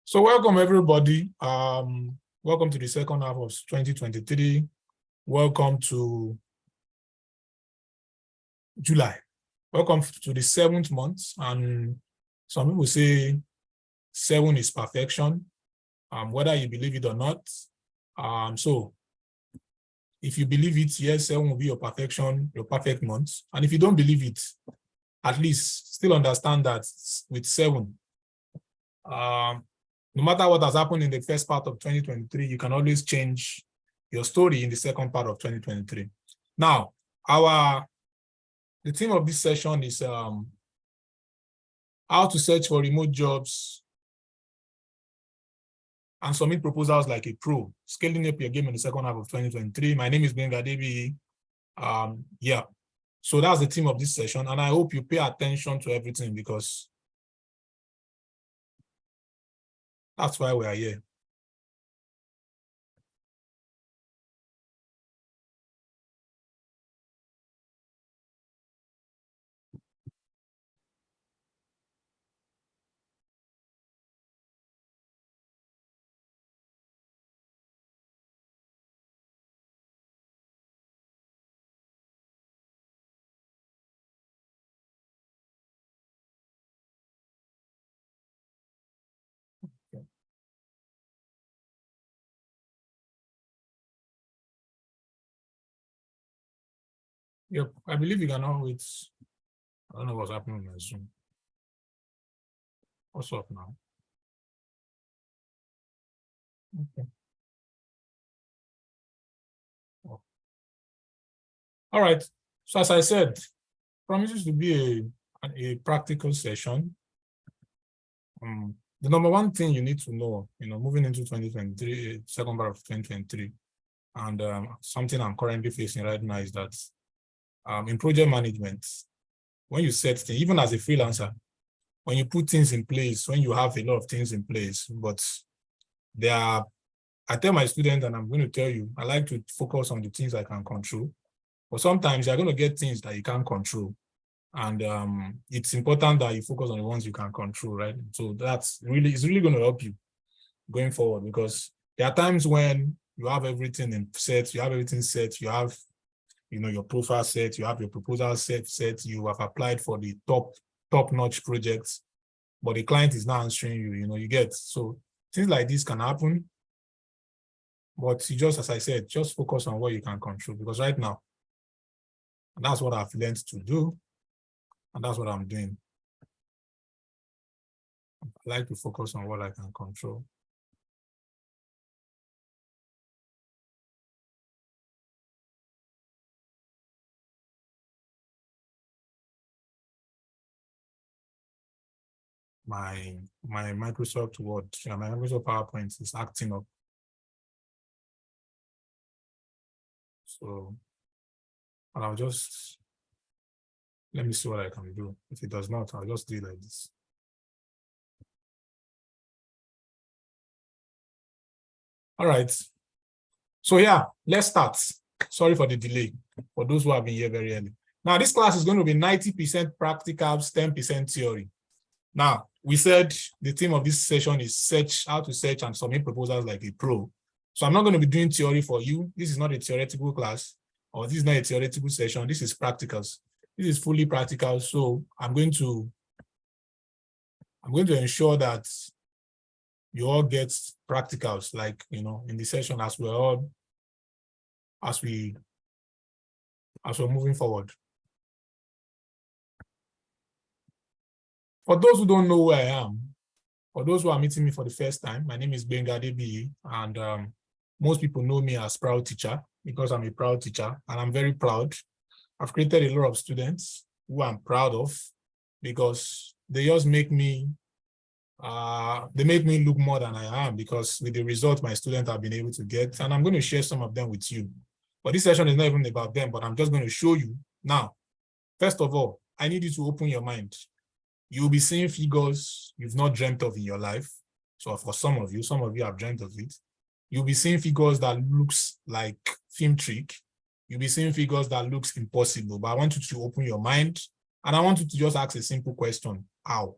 So welcome everybody. Welcome to the second half of 2023. Welcome to July. Welcome to the 7th month. And some people say 7 is perfection, whether you believe it or not. So if you believe it, yes, 7 will be your perfection, your perfect month. And if you don't believe it, at least still understand that with 7, no matter what has happened in the first part of 2023, you can always change your story in the second part of 2023. Now, the theme of this session is how to search for remote jobs and submit proposals like a pro, scaling up your game in the second half of 2023. My name is Benga Debi. Yeah, so that's the theme of this session, and I hope you pay attention to everything because that's why we are here. Yep, I believe you can now wait. I don't know what's happening on my Zoom. What's up now? Okay. Oh. All right. So as I said, promises to be a practical session. The number one thing you need to know, moving into 2023, second part of 2023, and something I'm currently facing right now is that in project management, when you set things, even as a freelancer, when you put things in place, when you have a lot of things in place, but I tell my students, and I'm going to tell you, I like to focus on the things I can control, but sometimes you're going to get things that you can't control. And it's important that you focus on the ones you can control, right? So it's really going to help you going forward, because there are times when you have everything set, you have everything set, you have your profile set, you have your proposal set, you have applied for the top-notch projects, but the client is not answering you, you get. So things like this can happen, but you just, as I said, just focus on what you can control, because right now, that's what I've learned to do, and that's what I'm doing. I like to focus on what I can control. My Microsoft Word, my Microsoft PowerPoint is acting up. So I'll just, let me see what I can do. If it does not, I'll just do it like this. All right. So yeah, let's start. Sorry for the delay, for those who have been here very early. Now, this class is going to be 90% practicals, 10% theory. Now, we said the theme of this session is how to search and submit proposals like a pro. So I'm not going to be doing theory for you. This is not a theoretical class, or this is not a theoretical session. This is practicals. This is fully practical. So I'm going to ensure that you all get practicals, like, in the session as we're moving forward. For those who don't know who I am, for those who are meeting me for the first time, my name is Benga Debi, and most people know me as Proud Teacher because I'm a proud teacher, and I'm very proud. I've created a lot of students who I'm proud of because they just make me look more than I am, because with the result my students have been able to get, and I'm going to share some of them with you. But this session is not even about them, but I'm just going to show you. Now, first of all, I need you to open your mind. You'll be seeing figures you've not dreamt of in your life. So for some of you have dreamt of it. You'll be seeing figures that looks like film trick. You'll be seeing figures that looks impossible, but I want you to open your mind, and I want you to just ask a simple question: how?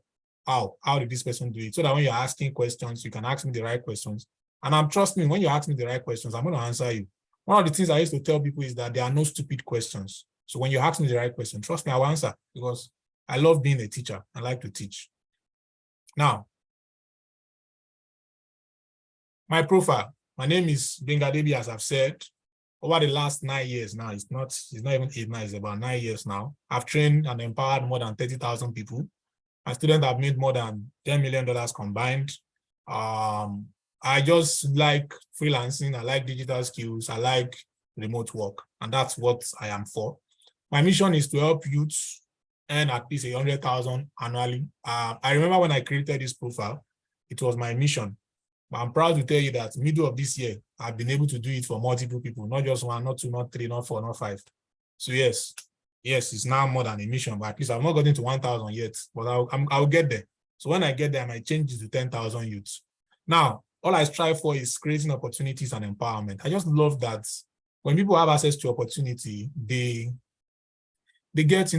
how did this person do it? So that when you're asking questions, you can ask me the right questions. And trust me, when you ask me the right questions, I'm going to answer you. One of the things I used to tell people is that there are no stupid questions. So when you ask me the right question, trust me, I will answer, because I love being a teacher. I like to teach. Now, my profile. My name is Benga Debi, as I've said. Over the last 9 years now, it's not even 8 9, it's about 9 years now. I've trained and empowered more than 30,000 people. My students have made more than $10 million combined. I just like freelancing. I like digital skills. I like remote work, and that's what I am for. My mission is to help youths earn at least 100,000 annually. I remember when I created this profile, it was my mission. But I'm proud to tell you that middle of this year, I've been able to do it for multiple people, not just one, not two, not three, not four, not five. So yes, it's now more than a mission, but at least I've not gotten to 1,000 yet, but I'll get there. So when I get there, I might change it to 10,000 youths. Now, all I strive for is creating opportunities and empowerment. I just love that when people have access to opportunity, they get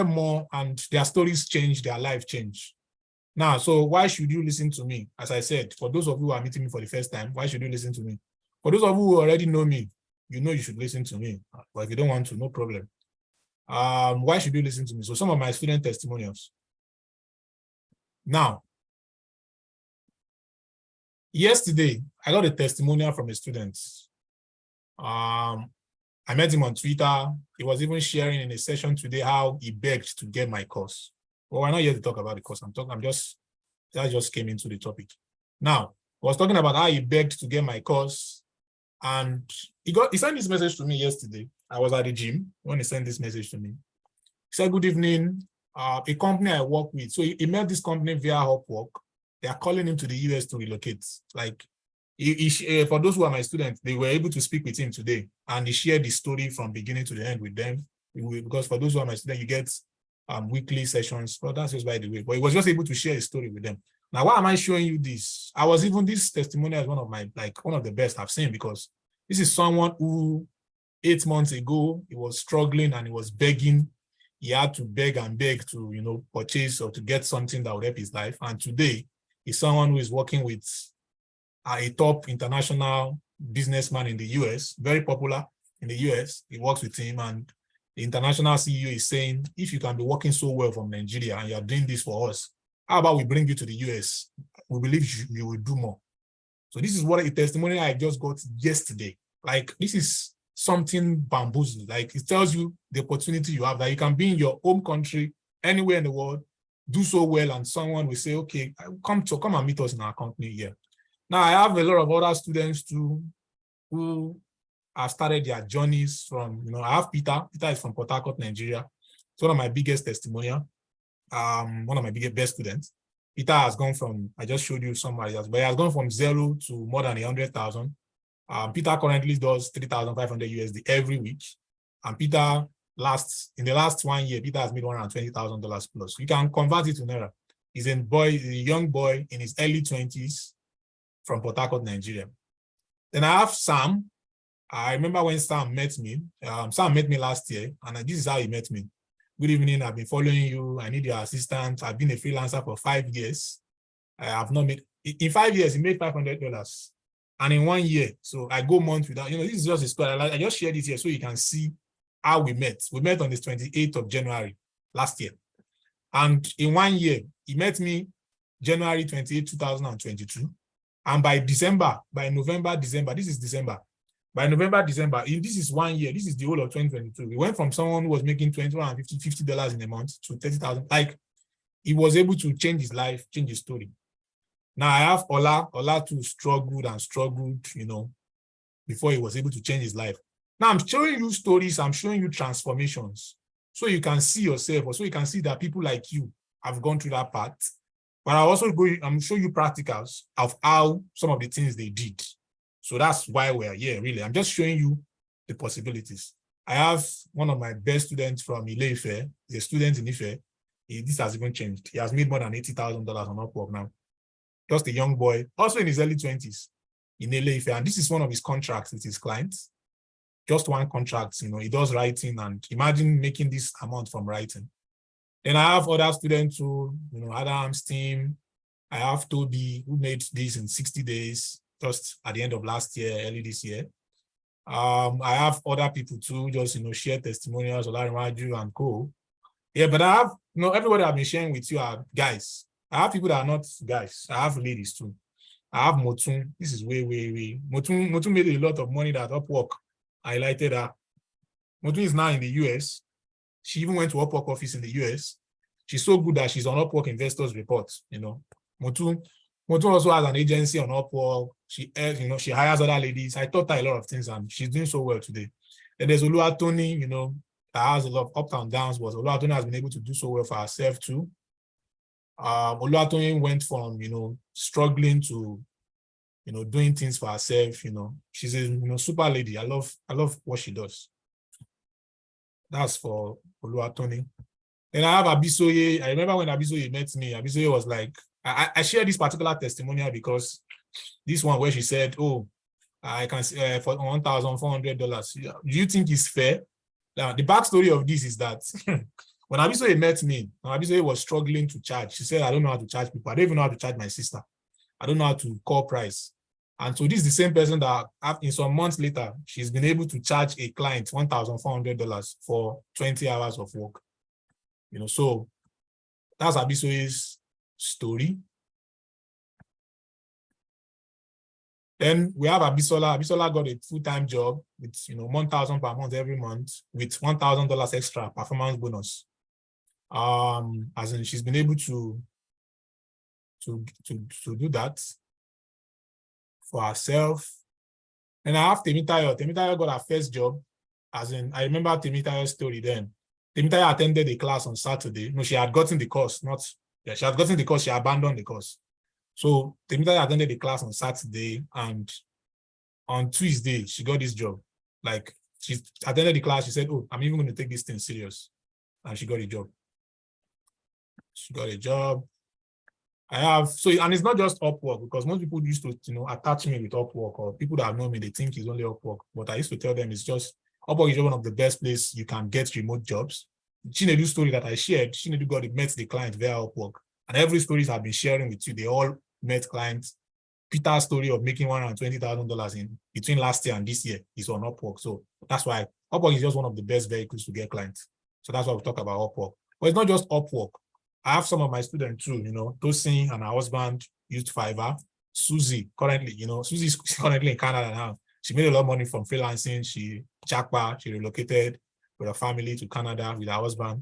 more, and their stories change, their life change. Now, so why should you listen to me? As I said, for those of you who are meeting me for the first time, why should you listen to me? For those of you who already know me, you know you should listen to me. But if you don't want to, no problem. Why should you listen to me? So some of my student testimonials. Now, yesterday, I got a testimonial from a student. I met him on Twitter. He was even sharing in a session today how he begged to get my course. Well, we're not here to talk about the course. That just came into the topic. Now, I was talking about how he begged to get my course, and he sent this message to me yesterday. I was at the gym when he sent this message to me. He said, "Good evening, a company I work with." So he met this company via Upwork. They are calling him to the US to relocate. Like, for those who are my students, they were able to speak with him today, and he shared the story from beginning to the end with them. Because for those who are my students, you get weekly sessions. Well, that's just by the way, but he was just able to share a story with them. Now, why am I showing you this? This testimonial is one of the best I've seen, because this is someone who 8 months ago, he was struggling and he was begging. He had to beg and beg to, purchase or to get something that would help his life. And today, he's someone who is working with a top international businessman in the US, very popular in the US. He works with him, and the international CEO is saying, if you can be working so well from Nigeria and you're doing this for us, how about we bring you to the US? We believe you will do more. So this is what a testimonial I just got yesterday. Like, this is something bamboozled. Like, it tells you the opportunity you have, that you can be in your home country, anywhere in the world, do so well, and someone will say, okay, come and meet us in our company here. Now, I have a lot of other students too who have started their journeys from, I have Peter. Peter is from Port Harcourt, Nigeria. It's one of my biggest testimonial. One of my best students. Peter has gone from, I just showed you some ideas, but he has gone from 0 to more than 100,000. Peter currently does 3,500 USD every week. And Peter, in the last 1 year, Peter has made $120,000 plus. You can convert it to Naira. He's a young boy in his early 20s from Port Harcourt, Nigeria. Then I have Sam. I remember when Sam met me. Sam met me last year, and this is how he met me. Good evening, I've been following you. I need your assistance. I've been a freelancer for 5 years. I have not made, in 5 years, he made $500. And in 1 year, so I go months without, this is just a story. I just shared it here so you can see how we met. We met on the 28th of January last year. And in 1 year, he met me January 28, 2022. And by November, December, this is December. By November, December, this is 1 year. This is the whole of 2022. We went from someone who was making $50 in a month to 30,000. Like, he was able to change his life, change his story. Now I have Ola. Ola too struggled, before he was able to change his life. Now I'm showing you stories. I'm showing you transformations, so you can see yourself, or so you can see that people like you have gone through that path. But I'm showing you practicals of how some of the things they did. So that's why we're here, really. I'm just showing you the possibilities. I have one of my best students from Ile-Ife, a student in Ife. This has even changed. He has made more than $80,000 on Upwork now. Just a young boy, also in his early 20s in Ile-Ife. And this is one of his contracts with his clients. Just one contract, he does writing, and imagine making this amount from writing. Then I have other students who, Adam's team. I have Toby, who made this in 60 days, just at the end of last year, early this year. I have other people too, just, share testimonials, Olarimaju and co. Yeah, but I have, everybody I've been sharing with you are guys. I have people that are not guys. I have ladies too. I have Motun. This is way. Motun made a lot of money that Upwork highlighted her. Motun is now in the US. She even went to Upwork office in the US. She's so good that she's on Upwork Investors Report, Motun also has an agency on Upwork. She hires other ladies. I taught her a lot of things and she's doing so well today. Then there's Oluwatoni, that has a lot of ups and downs, but Oluwatoni has been able to do so well for herself too. Oluwatoni went from, struggling to, doing things for herself, she's a, super lady. I love what she does. That's for Oluwatoni. Then I have Abisoye. I remember when Abisoye met me, Abisoye was like, I share this particular testimonial because this one where she said, oh, I can for $1,400. Do you think it's fair? Now, the backstory of this is that when Abisoye met me, Abisoye was struggling to charge. She said, I don't know how to charge people. I don't even know how to charge my sister. I don't know how to call price. And so this is the same person that in some months later, she's been able to charge a client $1,400 for 20 hours of work. So that's Abisoye's story. Then we have Abisola. Abisola got a full-time job with $1,000 per month every month with $1,000 extra performance bonus. As in she's been able to do that for herself. And I have Temitayo. Temitayo got her first job. As in, I remember Temitayo's story then. Temitayo attended a class on Saturday. No, she had gotten the course, she had gotten the course, she abandoned the course. So Temitayo attended the class on Saturday, and on Tuesday, she got this job. Like, she attended the class, she said, oh, I'm even going to take this thing serious. And she got a job. She got a job. And it's not just Upwork, because most people used to, attach me with Upwork, or people that know me, they think it's only Upwork. But I used to tell them it's just, Upwork is one of the best places you can get remote jobs. Chinedu's story that I shared, Chinedu met the client via Upwork. And every stories I've been sharing with you, they all met clients. Peter's story of making $120,000 in between last year and this year is on Upwork. So that's why Upwork is just one of the best vehicles to get clients. So that's why we talk about Upwork. But it's not just Upwork. I have some of my students too, Tosin and her husband used Fiverr. Susie, currently, Susie's currently in Canada now. She made a lot of money from freelancing. She relocated with her family to Canada with her husband.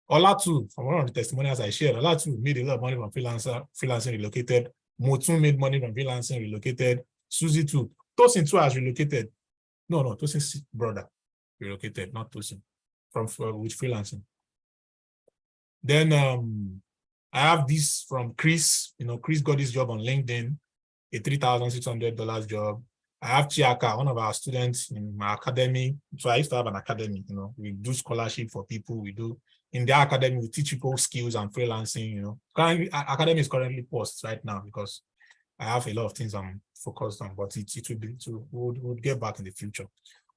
Ola too, from one of the testimonials I shared, Ola too made a lot of money from freelancing, relocated. Motun made money from freelancing, relocated. Susie too. Tosin too has relocated. No, Tosin's brother relocated, not Tosin, with freelancing. Then I have this from Chris. Chris got this job on LinkedIn, a $3,600 job. I have Chiaka, one of our students in my academy. So I used to have an academy, we do scholarship for people. We do in their academy, we teach people skills and freelancing, Currently, academy is currently paused right now because I have a lot of things I'm focused on, but we'll get back in the future.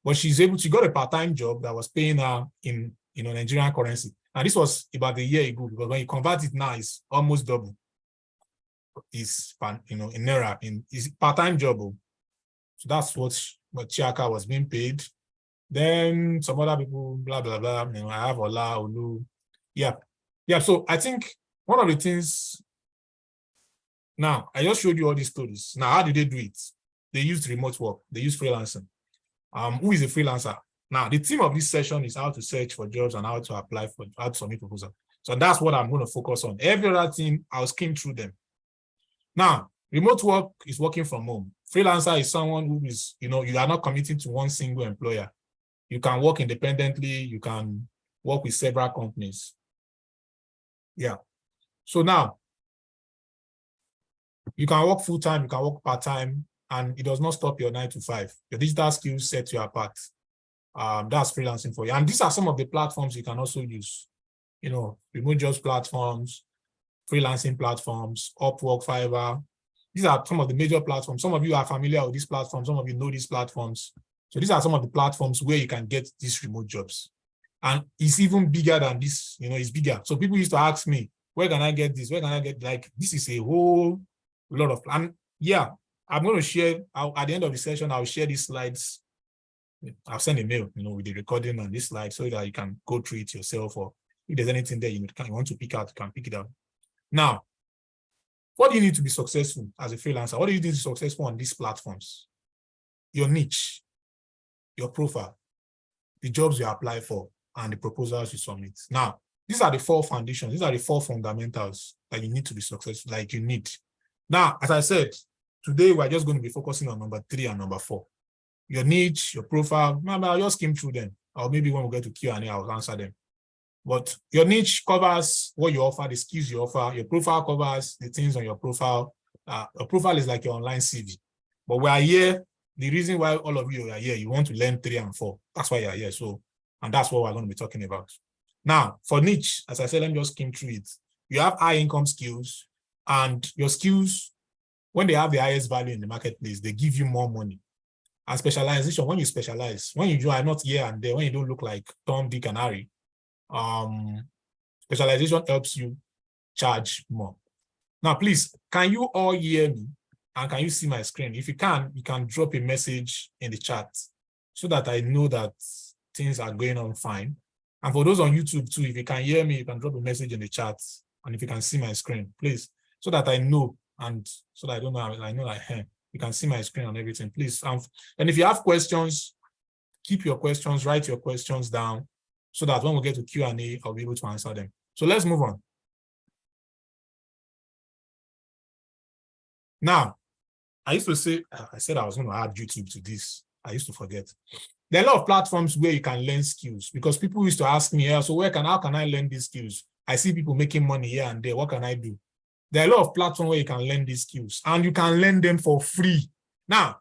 But she got a part-time job that was paying her in Nigerian currency. And this was about a year ago, because when you convert it now, it's almost double. It's in Naira, it's part-time job. So that's what Chiaka was being paid. Then some other people, blah, blah, blah. I have Ola, Olu. Yeah. So I think one of the things, now, I just showed you all these stories. Now, how do they do it? They use remote work. They use freelancing. Who is a freelancer? Now, the theme of this session is how to search for jobs and how to submit proposal. So that's what I'm going to focus on. Every other thing, I'll skim through them. Now, remote work is working from home. Freelancer is someone who is, you are not committing to one single employer. You can work independently. You can work with several companies. Yeah. So now, you can work full-time, you can work part-time, and it does not stop your 9 to 5. Your digital skills set you apart. That's freelancing for you. And these are some of the platforms you can also use. Remote jobs platforms, freelancing platforms, Upwork, Fiverr. These are some of the major platforms. Some of you are familiar with these platforms. Some of you know these platforms. So these are some of the platforms where you can get these remote jobs. And it's even bigger than this, it's bigger. So people used to ask me, where can I get this? Where can I get, like, this is a whole lot of, and yeah, I'm going to share, at the end of the session, I'll share these slides. I'll send a mail, with the recording on this slide so that you can go through it yourself, or if there's anything there you want to pick out, you can pick it out. Now, what do you need to be successful as a freelancer? What do you need to be successful on these platforms? Your niche, your profile, the jobs you apply for, and the proposals you submit. Now, these are the 4 foundations. These are the 4 fundamentals that you need to be successful, like you need. Now, as I said, today we're just going to be focusing on number 3 and number 4. Your niche, your profile, maybe I'll just skim through them. Or maybe when we get to Q&A, I'll answer them. But your niche covers what you offer, the skills you offer. Your profile covers the things on your profile. Your profile is like your online CV. But we are here. The reason why all of you are here, you want to learn 3 and 4. That's why you're here. So, and that's what we're going to be talking about. Now, for niche, as I said, let me just skim through it. You have high income skills, and your skills, when they have the highest value in the marketplace, they give you more money. And specialization, when you specialize, when you are not here and there, when you don't look like Tom, Dick, and Harry, specialization helps you charge more. Now, please, can you all hear me? And can you see my screen? If you can drop a message in the chat so that I know that things are going on fine. And for those on YouTube too, if you can hear me, you can drop a message in the chat. And if you can see my screen, please, so that I know, and so that I don't know, I know that, hey, you can see my screen and everything, please. And if you have questions, keep your questions, write your questions down so that when we get to Q&A, I'll be able to answer them. So let's move on. Now, I used to say, I said I was going to add YouTube to this. I used to forget. There are a lot of platforms where you can learn skills, because people used to ask me, yeah, so how can I learn these skills? I see people making money here and there. What can I do? There are a lot of platforms where you can learn these skills, and you can learn them for free. Now,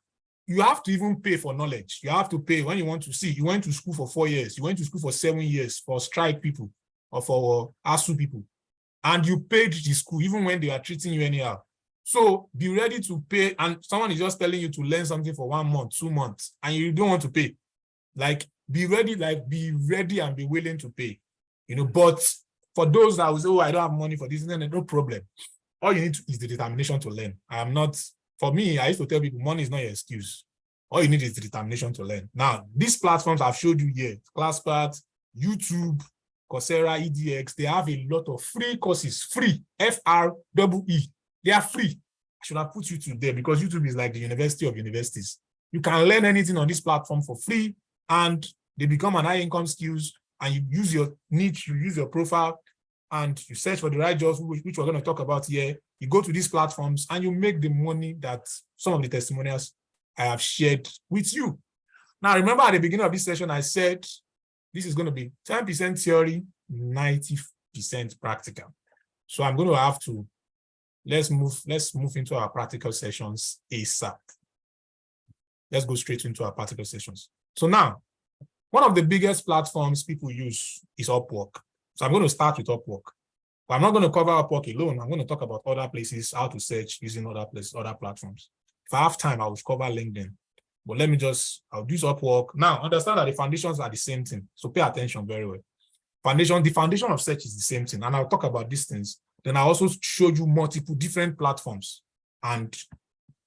you have to even pay for knowledge. You have to pay when you want to see. You went to school for 4 years. You went to school for 7 years for strike people or for ASU people. And you paid the school even when they are treating you anyhow. So be ready to pay. And someone is just telling you to learn something for 1 month, 2 months, and you don't want to pay. Be ready and be willing to pay. But for those that will say, oh, I don't have money for this, no problem. All you need is the determination to learn. For me, I used to tell people, money is not your excuse. All you need is the determination to learn. Now, these platforms I've showed you here, ClassPath, YouTube, Coursera, EDX, they have a lot of free courses, free, FREE. They are free. I should have put YouTube there, because YouTube is like the university of universities. You can learn anything on this platform for free, and they become an high income skills, and you use your niche, you use your profile, and you search for the right jobs, which we're going to talk about here. You go to these platforms and you make the money that some of the testimonials I have shared with you. Now, remember at the beginning of this session, I said this is going to be 10% theory, 90% practical. So I'm going to have to, let's move into our practical sessions ASAP. Let's go straight into our practical sessions. So now, one of the biggest platforms people use is Upwork. So I'm going to start with Upwork. But I'm not going to cover Upwork alone. I'm going to talk about other places, how to search using other platforms. If I have time, I will cover LinkedIn. But I'll use Upwork. Now, understand that the foundations are the same thing. So pay attention very well. The foundation of search is the same thing. And I'll talk about these things. Then I'll also show you multiple different platforms and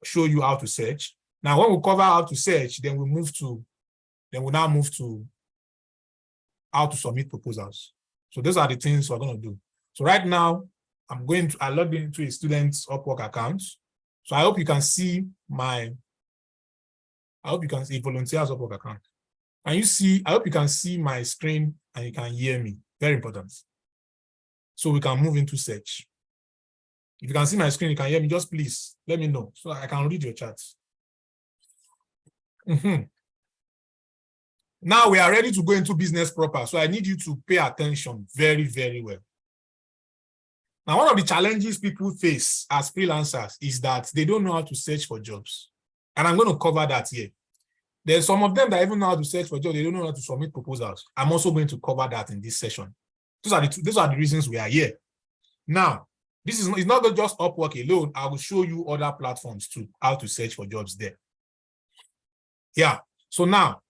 show you how to search. Now, when we cover how to search, then we'll now move to how to submit proposals. So those are the things we're going to do. So right now, I logged into a student's Upwork account. So I hope you can see volunteer's Upwork account. I hope you can see my screen and you can hear me. Very important. So we can move into search. If you can see my screen, you can hear me, just please let me know so I can read your chats. Now we are ready to go into business proper. So I need you to pay attention very, very well. Now, one of the challenges people face as freelancers is that they don't know how to search for jobs. And I'm going to cover that here. There's some of them that even know how to search for jobs. They don't know how to submit proposals. I'm also going to cover that in this session. Those are the reasons we are here. Now, it's not just Upwork alone. I will show you other platforms too, how to search for jobs there. Yeah. So now,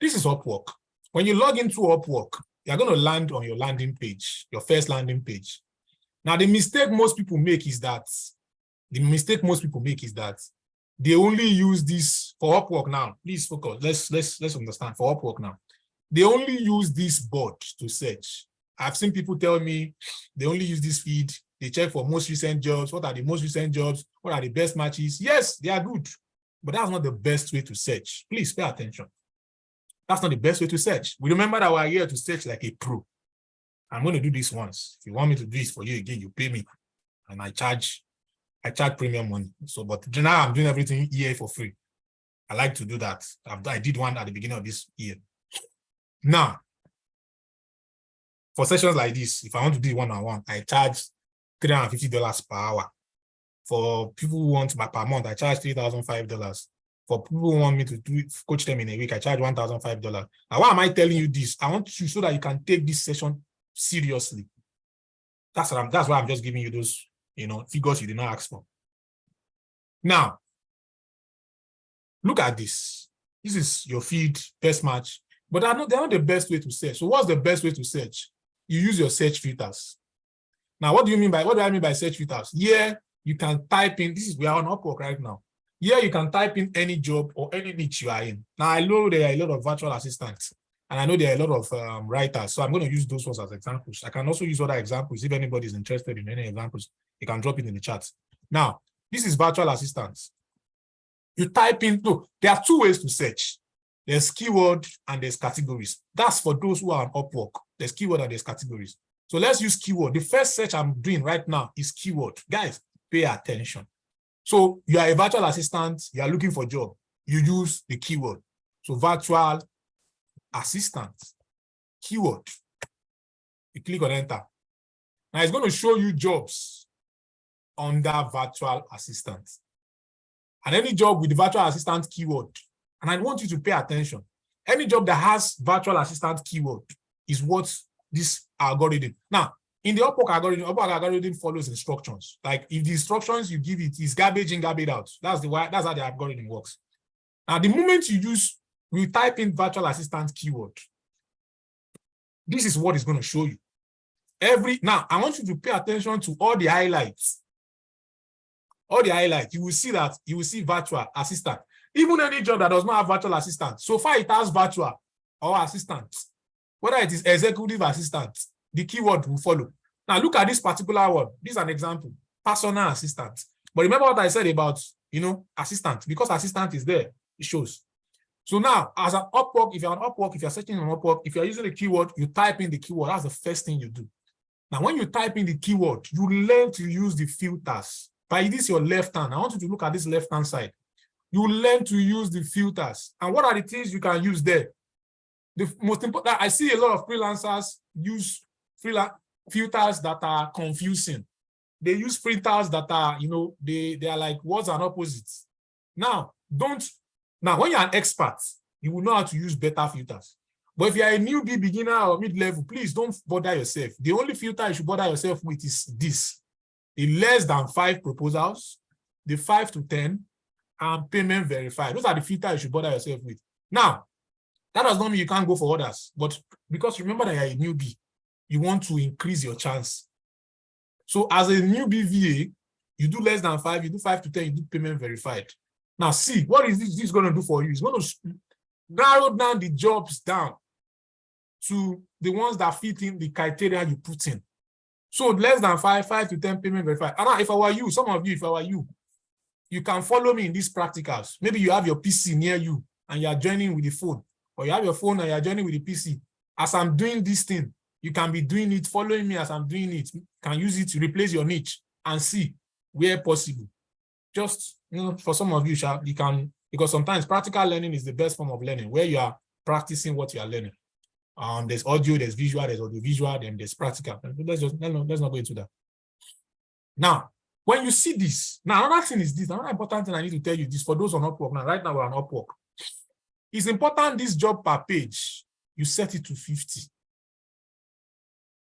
this is Upwork. When you log into Upwork, you're going to land on your landing page, your first landing page. Now, the mistake most people make is that they only use this for Upwork now. Please focus. Let's understand. For Upwork now, they only use this board to search. I've seen people tell me they only use this feed. They check for most recent jobs. What are the most recent jobs? What are the best matches? Yes, they are good, but that's not the best way to search. Please pay attention. That's not the best way to search. We remember that we're here to search like a pro. I'm going to do this once. If you want me to do this for you again, you pay me, and I charge premium money. So, but now I'm doing everything here for free. I like to do that. I did one at the beginning of this year. Now, for sessions like this, if I want to do one-on-one, I charge $350 per hour. For people who want per month, I charge $3,005. For people who want me to coach them in a week, I charge $1,005. Now, why am I telling you this? I want you so that you can take this session seriously. That's why I'm just giving you those, figures you did not ask for. Now, look at this. This is your feed, first match, but they're not the best way to search. So what's the best way to search? You use your search filters. Now, what do I mean by search filters? Yeah, you can type in, we are on Upwork right now. Yeah, you can type in any job or any niche you are in. Now, I know there are a lot of virtual assistants, and I know there are a lot of writers, so I'm going to use those ones as examples. I can also use other examples. If anybody is interested in any examples, you can drop it in the chat. Now, this is virtual assistants. You type in, there are two ways to search. There's keyword and there's categories. That's for those who are on Upwork. There's keyword and there's categories. So let's use keyword. The first search I'm doing right now is keyword. Guys, pay attention. So you are a virtual assistant, you are looking for a job. You use the keyword. So virtual assistant, keyword. You click on enter. Now it's going to show you jobs under virtual assistant. And any job with the virtual assistant keyword, and I want you to pay attention. Any job that has virtual assistant keyword is what this algorithm. Now, in the Upwork algorithm follows instructions. Like if the instructions you give it is garbage in, garbage out. That's how the algorithm works. Now, the moment you type in virtual assistant keyword, this is what it's going to show you. Now, I want you to pay attention to all the highlights. All the highlights, you will see virtual assistant. Even any job that does not have virtual assistant, so far it has virtual or assistant. Whether it is executive assistant, the keyword will follow. Now look at this particular one. This is an example, personal assistant. But remember what I said about, assistant, because assistant is there, it shows. So now, as an Upwork, if you're on Upwork, if you're searching on Upwork, if you're using the keyword, you type in the keyword. That's the first thing you do. Now, when you type in the keyword, you learn to use the filters. By this, your left hand. I want you to look at this left-hand side. You learn to use the filters. And what are the things you can use there? The most important, I see a lot of freelancers use filters that are confusing. They use filters that are, they are like words and opposites. Now, when you're an expert, you will know how to use better filters. But if you're a newbie, beginner, or mid-level, please don't bother yourself. The only filter you should bother yourself with is this. The less than 5 proposals, the 5 to 10, and payment verified. Those are the filters you should bother yourself with. Now, that does not mean you can't go for others, but because remember that you're a newbie, you want to increase your chance. So as a newbie VA, you do less than 5, you do 5 to 10, you do payment verified. Now see, what is this going to do for you? It's going to narrow down the jobs down to the ones that fit in the criteria you put in. So less than 5 to 10 payment verified. And now if I were you, some of you, if I were you, you can follow me in these practicals. Maybe you have your PC near you and you are joining with the phone, or you have your phone and you are joining with the PC. As I'm doing this thing, you can be doing it, following me as I'm doing it. You can use it to replace your niche and see where possible. Just, for some of you, you can, because sometimes practical learning is the best form of learning, where you are practicing what you are learning. There's audio, there's visual, there's audiovisual, then there's practical. Let's not go into that. Now, when you see this, now another thing is this, another important thing I need to tell you this for those on Upwork. Now, right now we're on Upwork. It's important this job per page, you set it to 50.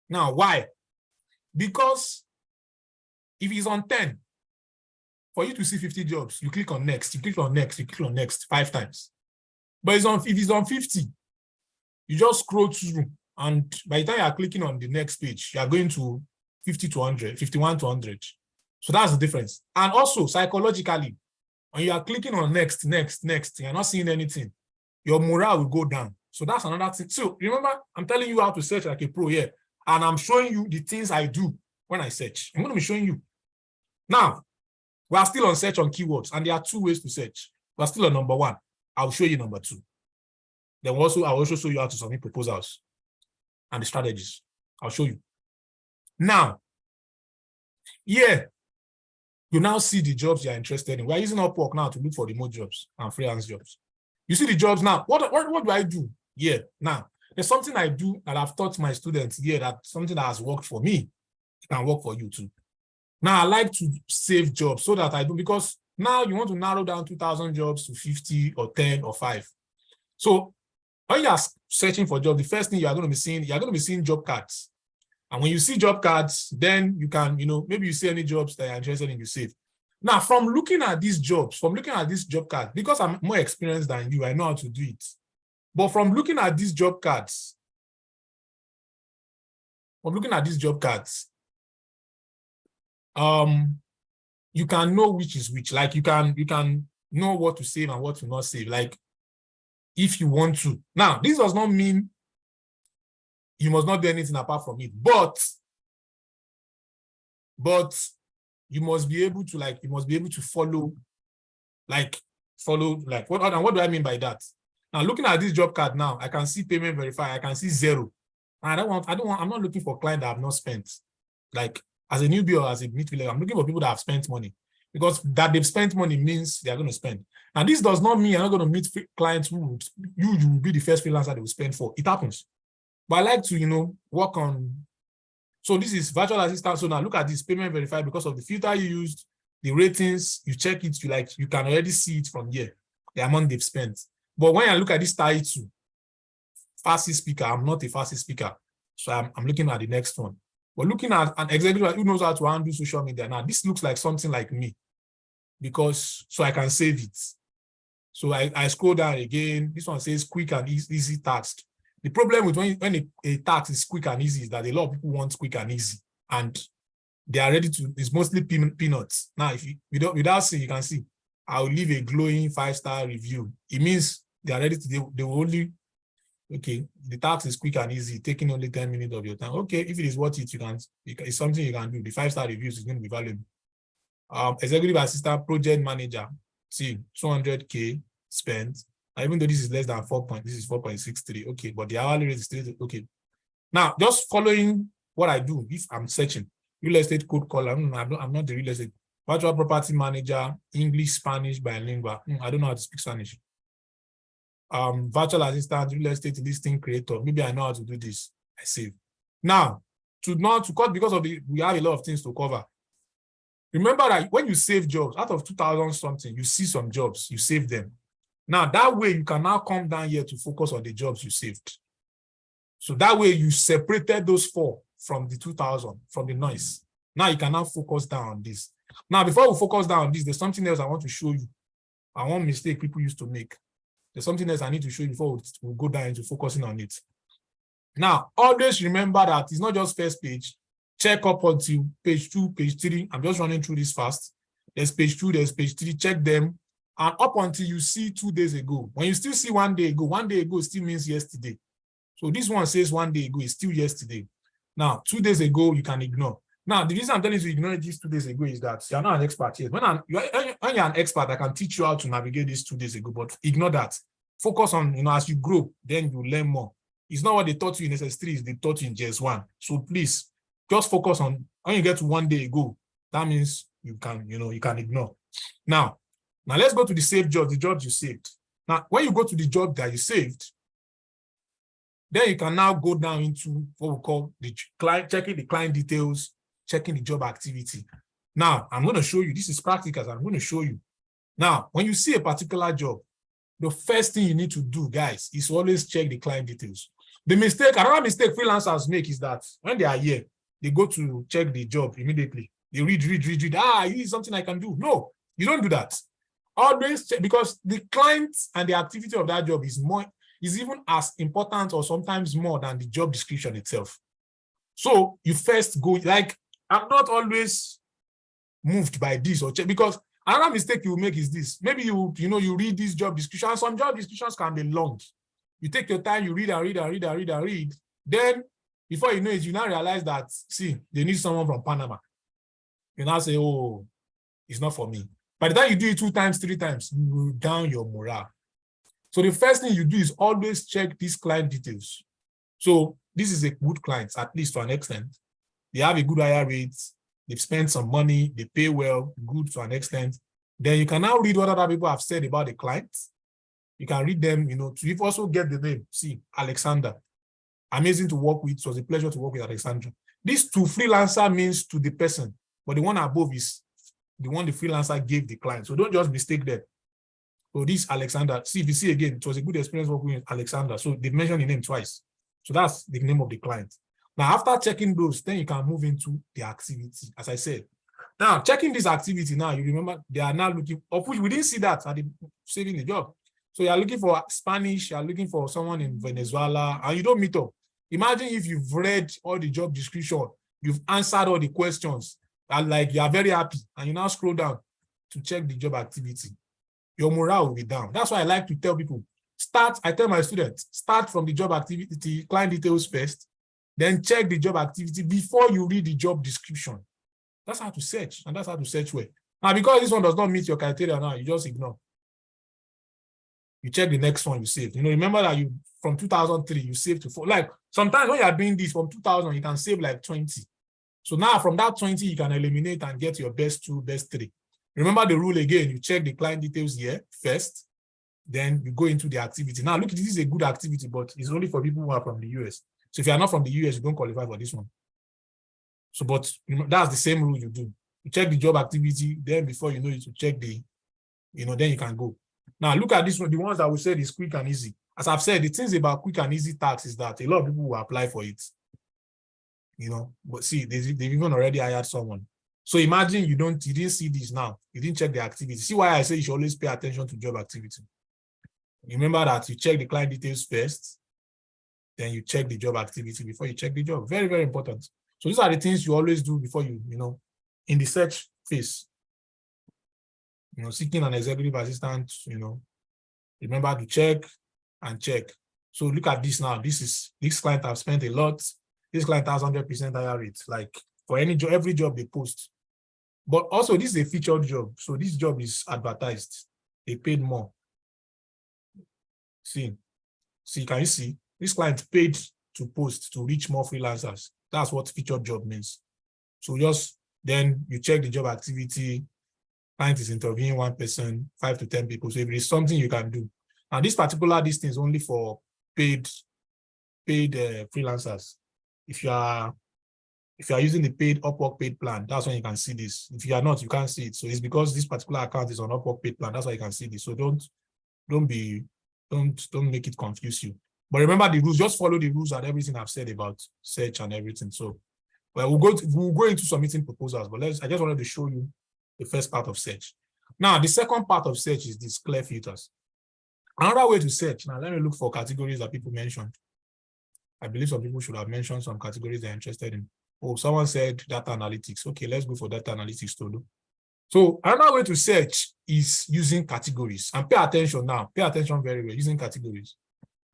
Now, why? Because if it's on 10, for you to see 50 jobs, you click on next, you click on next, you click on next 5 times. But if it's on 50, you just scroll through And by the time you are clicking on the next page, you are going to 50 to 100, 51 to 100. So that's the difference. And also psychologically, when you are clicking on next, you're not seeing anything, your morale will go down. So that's another thing. So remember, I'm telling you how to search like a pro here. And I'm showing you the things I do when I search. I'm going to be showing you. Now, we are still on search on keywords, and there are 2 ways to search. We're still on number 1. I'll show you number 2. Then also, I'll also show you how to submit proposals and the strategies. I'll show you. Now, yeah, you now see the jobs you're interested in. We're using Upwork now to look for remote jobs and freelance jobs. You see the jobs now. What do I do? Yeah, now, there's something I do that I've taught my students here, that something that has worked for me can work for you too. Now, I like to save jobs so that I do, because now you want to narrow down 2,000 jobs to 50 or 10 or 5. So when you are searching for jobs, the first thing you're going to be seeing job cards. And when you see job cards, then you can, maybe you see any jobs that you're interested in, you save. Now, from looking at these jobs, from looking at this job card, because I'm more experienced than you, I know how to do it. But from looking at these job cards, you can know which is which. Like you can know what to save and what to not save. Like if you want to. Now, this does not mean you must not do anything apart from it, but you must be able to follow. What do I mean by that? Now, looking at this job card now, I can see payment verified. I can see 0. I'm not looking for clients that have not spent. Like as a newbie or as a mid-level, I'm looking for people that have spent money, because that they've spent money means they're going to spend. And this does not mean you're not going to meet clients who you will be the first freelancer they will spend for. It happens. But I like to, work on. So this is virtual assistant. So now look at this payment verified because of the filter you used, the ratings, you check it, you can already see it from here, the amount they've spent. But when I look at this title, fastest speaker, I'm not a fastest speaker. So I'm looking at the next one. But looking at an executive who knows how to handle social media, now this looks like something like me, so I can save it. So I scroll down again. This one says quick and easy task. The problem with when a task is quick and easy is that a lot of people want quick and easy, and they are ready to. It's mostly peanuts. Now, if without seeing, you can see I'll leave a glowing 5-star review. It means they are ready to. They will only. Okay, the task is quick and easy, taking only 10 minutes of your time. Okay, if it is worth it, it's something you can do. The 5-star reviews is going to be valuable. Executive assistant, project manager, see 200K spent. Even though this is less than 4 point, this is 4.63. Okay, but the hourly rate is still okay. Now, just following what I do, if I'm searching real estate code caller, I'm not the real estate. Virtual property manager, English, Spanish, bilingual. I don't know how to speak Spanish. Virtual assistant, real estate listing creator. Maybe I know how to do this. I save. Now, because we have a lot of things to cover. Remember that when you save jobs, out of 2,000 something, you see some jobs, you save them. Now, that way you can now come down here to focus on the jobs you saved. So that way you separated those 4 from the 2,000, from the noise. Now you can now focus down on this. Now, before we focus down on this, there's something else I want to show you. One mistake people used to make. There's something else I need to show you before we go down into focusing on it. Now, always remember that it's not just first page. Check up until page 2, page 3. I'm just running through this fast. There's page 2, there's page 3. Check them. And up until you see 2 days ago. When you still see 1 day ago still means yesterday. So this one says 1 day ago is still yesterday. Now, 2 days ago, you can ignore. Now, the reason I'm telling you to ignore this 2 days ago is that you're not an expert yet. When you're an expert, I can teach you how to navigate this 2 days ago, but ignore that. Focus on, as you grow, then you learn more. It's not what they taught you in SS3, it's they taught you in JS1. So please, just focus on, when you get to 1 day ago, that means you can ignore. Now let's go to the saved jobs, the jobs you saved. Now, when you go to the job that you saved, then you can now go down into what we call the client, checking the client details, checking the job activity. Now, I'm going to show you, this is practical, I'm going to show you. Now, when you see a particular job, the first thing you need to do, guys, is always check the client details. Another mistake freelancers make is that when they are here, they go to check the job immediately. They read. This is something I can do. No, you don't do that. Always check, because the client and the activity of that job is more, is even as important or sometimes more than the job description itself. So you first go, like, I'm not always moved by this or check, because another mistake you will make is this. Maybe you read this job description, and some job descriptions can be long. You take your time, you read and read and read and read and read. Then before you know it, you now realize that, see, they need someone from Panama. You now say, oh, it's not for me. By the time you do it 2 times, 3 times, you will down your morale. So the first thing you do is always check these client details. So this is a good client, at least to an extent. They have a good hire rate. They've spent some money. They pay well, good to an extent. Then you can now read what other people have said about the client. You can read them, to also get the name. See, Alexander. Amazing to work with. It was a pleasure to work with Alexandra. This to freelancer means to the person, but the one above is the one the freelancer gave the client. So don't just mistake that. So this Alexander, see, if you see again, it was a good experience working with Alexander. So they mentioned the name twice. So that's the name of the client. Now, after checking those, then you can move into the activity, as I said. Now, checking this activity now, you remember they are now looking, of which we didn't see that at the saving the job. So you are looking for Spanish, you are looking for someone in Venezuela, and you don't meet up. Imagine if you've read all the job description, you've answered all the questions, and like you are very happy, and you now scroll down to check the job activity. Your morale will be down. That's why I like to tell people, I tell my students, start from the job activity, client details first, then check the job activity before you read the job description. That's how to search, and that's how to search well. Now, because this one does not meet your criteria now, you just ignore. You check the next one you saved. Remember that from 2003, you saved to 4. Like, sometimes when you are doing this from 2000, you can save like 20. So now from that 20, you can eliminate and get your best 2, best 3. Remember the rule again, you check the client details here first, then you go into the activity. Now, look, this is a good activity, but it's only for people who are from the US. So if you are not from the US, you don't qualify for this one. So, but that's the same rule you do. You check the job activity, then before you know it, you check the, then you can go. Now, look at this one, the ones that we said is quick and easy. As I've said, the things about quick and easy tax is that a lot of people will apply for it. But see, they've even already hired someone. So imagine you didn't see this now. You didn't check the activity. See why I say you should always pay attention to job activity. Remember that you check the client details first, then you check the job activity before you check the job. Very, very important. So these are the things you always do before you, in the search phase. Seeking an executive assistant, remember to check and check. So look at this now. This client have spent a lot. This client has 100% higher rate, like for every job they post. But also, this is a featured job. So this job is advertised. They paid more. See, can you see? This client paid to post to reach more freelancers. That's what featured job means. So then you check the job activity. Client is interviewing 1 person, 5 to 10 people. So if it is something you can do. Now, this thing is only for paid freelancers. If you are using the paid Upwork paid plan, that's when you can see this. If you are not, you can't see it. So it's because this particular account is on Upwork paid plan. That's why you can see this. So don't make it confuse you. But remember the rules. Just follow the rules and everything I've said about search and everything. So, we'll go into submitting proposals. But I just wanted to show you the first part of search. Now, the second part of search is these clear filters. Another way to search. Now, let me look for categories that people mentioned. I believe some people should have mentioned some categories they're interested in. Oh, someone said data analytics. Okay, let's go for data analytics to do. So another way to search is using categories. And pay attention now. Pay attention very well, using categories.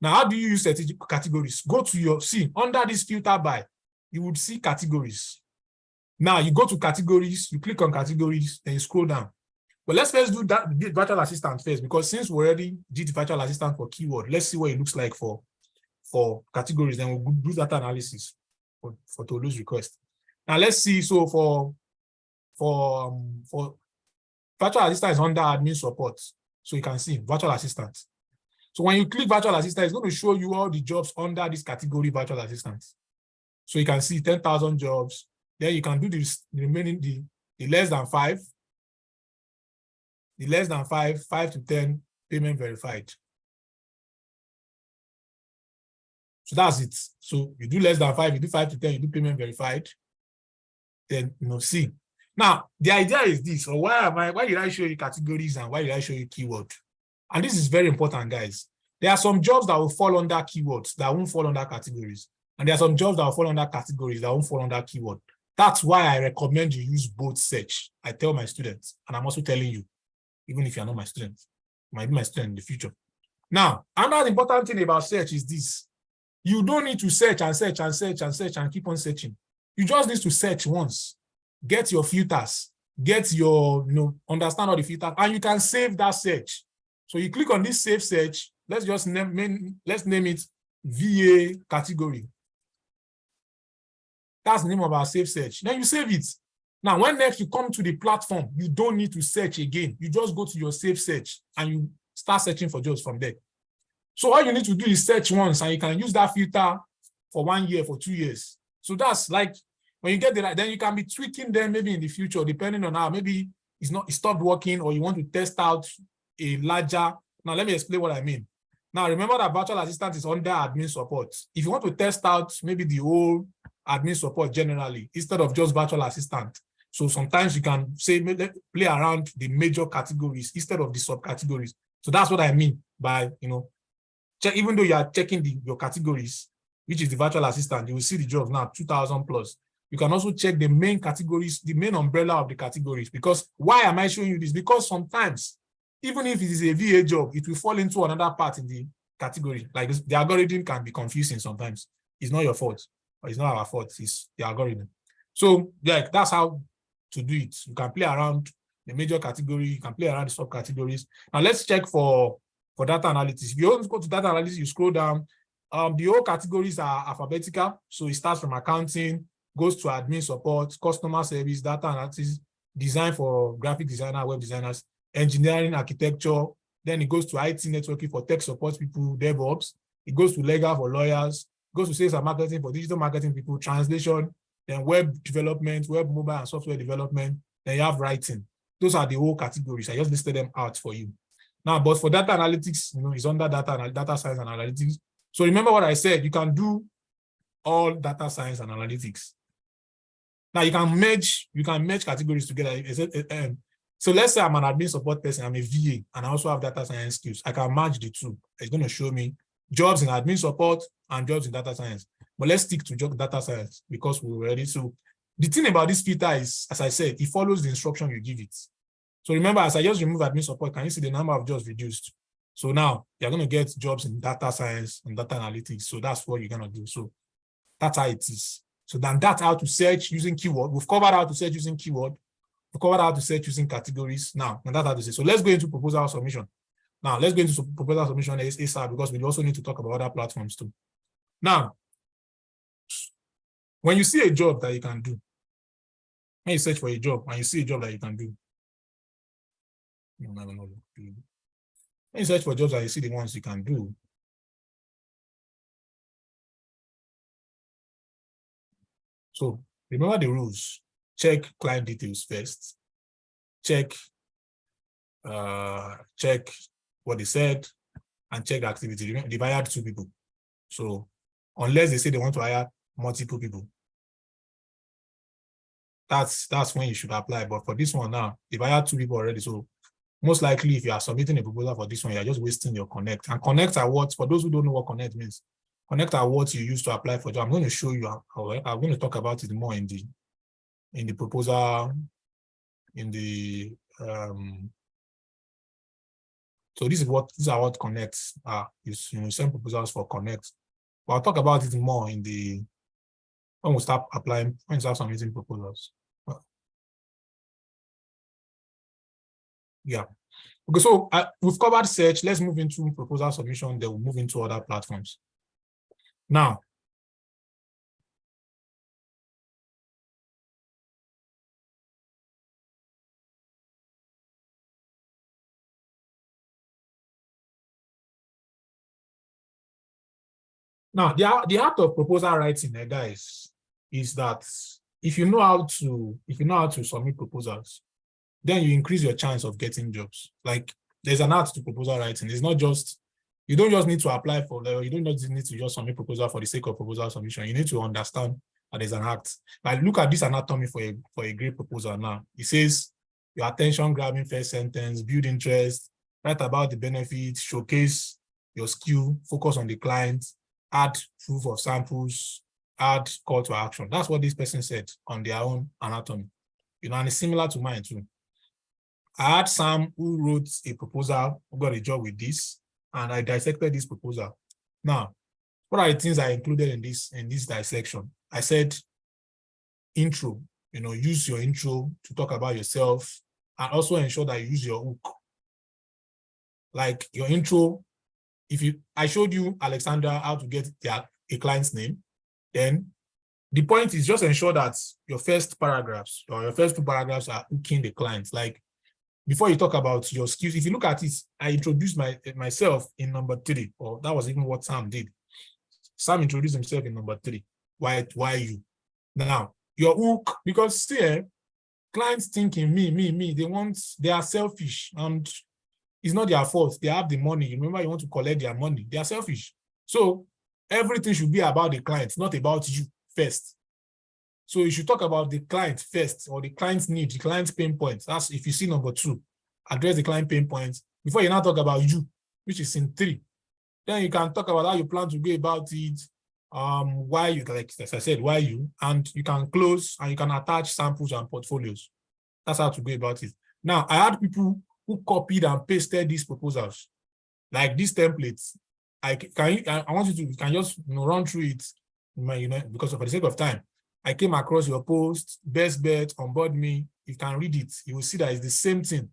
Now, how do you use categories? Go to under this filter by, you would see categories. Now, you go to categories, you click on categories, then you scroll down. But let's first do that virtual assistant first, because since we already did virtual assistant for keyword, let's see what it looks like for categories. Then we'll do data analysis for Tolu's request. Now, let's see. So for virtual assistant is under admin support. So you can see virtual assistant. So when you click virtual assistant, it's going to show you all the jobs under this category virtual assistant. So you can see 10,000 jobs. Then you can do the remaining, the less than 5. The less than 5, 5 to 10, payment verified. So that's it. So you do less than 5, you do 5 to 10, you do payment verified. Then, see. Now, the idea is this, or why did I show you categories and why did I show you keyword? And this is very important, guys. There are some jobs that will fall under keywords that won't fall under categories. And there are some jobs that will fall under categories that won't fall under keyword. That's why I recommend you use both search. I tell my students, and I'm also telling you, even if you're not my student, you might be my student in the future. Now, another important thing about search is this. You don't need to search and search and search and search and keep on searching. You just need to search once, get your filters, get your, understand all the filters, and you can save that search. So you click on this save search. Let's just name it VA category. That's the name of our save search. Then you save it. Now, when next you come to the platform, you don't need to search again. You just go to your save search and you start searching for jobs from there. So all you need to do is search once, and you can use that filter for 1 year, for 2 years. So that's like, when you get there, then you can be tweaking them maybe in the future, depending on how maybe it stopped working, or you want to test out a larger. Now, let me explain what I mean. Now, remember that virtual assistant is under admin support. If you want to test out maybe the whole admin support generally, instead of just virtual assistant. So sometimes you can say, play around the major categories instead of the subcategories. So that's what I mean by, check, even though you are checking your categories, which is the virtual assistant, you will see the jobs now, 2,000 plus. You can also check the main categories, the main umbrella of the categories. Because why am I showing you this? Because sometimes, even if it is a VA job, it will fall into another part in the category. Like this, the algorithm can be confusing sometimes. It's not your fault, or it's not our fault, it's the algorithm. So yeah, that's how to do it. You can play around the major category, you can play around the subcategories. Now let's check for data analytics. If you go to data analytics, you scroll down, the whole categories are alphabetical. So it starts from accounting, goes to admin support, customer service, data analytics, design for graphic designer, web designers, engineering, architecture. Then it goes to IT networking for tech support people, DevOps. It goes to legal for lawyers, goes to sales and marketing for digital marketing people, translation, then web development, web mobile and software development. Then you have writing. Those are the whole categories. I just listed them out for you. Now, but for data analytics, it's under data science and analytics. So remember what I said, you can do all data science and analytics. Now you can merge categories together. So let's say I'm an admin support person, I'm a VA, and I also have data science skills. I can merge the two. It's going to show me jobs in admin support and jobs in data science. But let's stick to data science because we're ready. So the thing about this filter is, as I said, it follows the instruction you give it. So remember, as I just remove admin support, can you see the number of jobs reduced? So now you're going to get jobs in data science and data analytics. So that's what you're going to do. So that's how it is. So then that's how to search using keyword. We've covered how to search using keyword. We've covered how to search using categories. Now, and that's how to say. So let's go into proposal submission. Now, let's go into proposal submission ASAP because we also need to talk about other platforms too. Now, when you see a job that you can do, when you search for a job and you see a job that you can do, when you search for jobs and you see the ones you can do, so remember the rules. Check client details first. Check what they said, and check the activity. Remember, they've hired 2 people. So unless they say they want to hire multiple people, that's when you should apply. But for this one now, they've hired 2 people already. So most likely, if you are submitting a proposal for this one, you're just wasting your connect. And connect are what, for those who don't know what connect means, connect are what you use to apply for job. I'm going to show you how I'm going to talk about it more in the proposal, so these are what connects are. You send proposals for connect. But I'll talk about it more when we start applying, when we start submitting proposals. Yeah. Okay, so we've covered search. Let's move into proposal submission. Then we'll move into other platforms. Now, the art of proposal writing, guys, is that if you know how to submit proposals, then you increase your chance of getting jobs. Like, there's an art to proposal writing. It's not just, you don't just need to apply for, you don't just need to just submit proposal for the sake of proposal submission. You need to understand that there's an art. Like, look at this anatomy for a great proposal now. It says your attention grabbing first sentence, build interest, write about the benefits, showcase your skill, focus on the client, add proof of samples, add call to action. That's what this person said on their own anatomy. And it's similar to mine too. I had Sam who wrote a proposal, who got a job with this, and I dissected this proposal. Now, what are the things I included in this dissection? I said intro, use your intro to talk about yourself, and also ensure that you use your hook. Like your intro, I showed you, Alexandra, how to get a client's name, then the point is just ensure that your first paragraphs or your first two paragraphs are hooking the client. Like before you talk about your skills, if you look at it, I introduced myself in number 3, or that was even what Sam did. Sam introduced himself in number 3. Why you? Now, your hook, because see, clients thinking me, they are selfish, and it's not their fault. They have the money. Remember, you want to collect their money. They are selfish. So everything should be about the client, not about you first. So you should talk about the client first, or the client's need, the client's pain points. That's if you see number 2, address the client pain points before you now talk about you, which is in 3. Then you can talk about how you plan to go about it, why you, like as I said, why you, and you can close and you can attach samples and portfolios. That's how to go about it. Now, I had people who copied and pasted these proposals, like these templates. I want you to just run through it, because for the sake of time. I came across your post, best bet, onboard me. You can read it. You will see that it's the same thing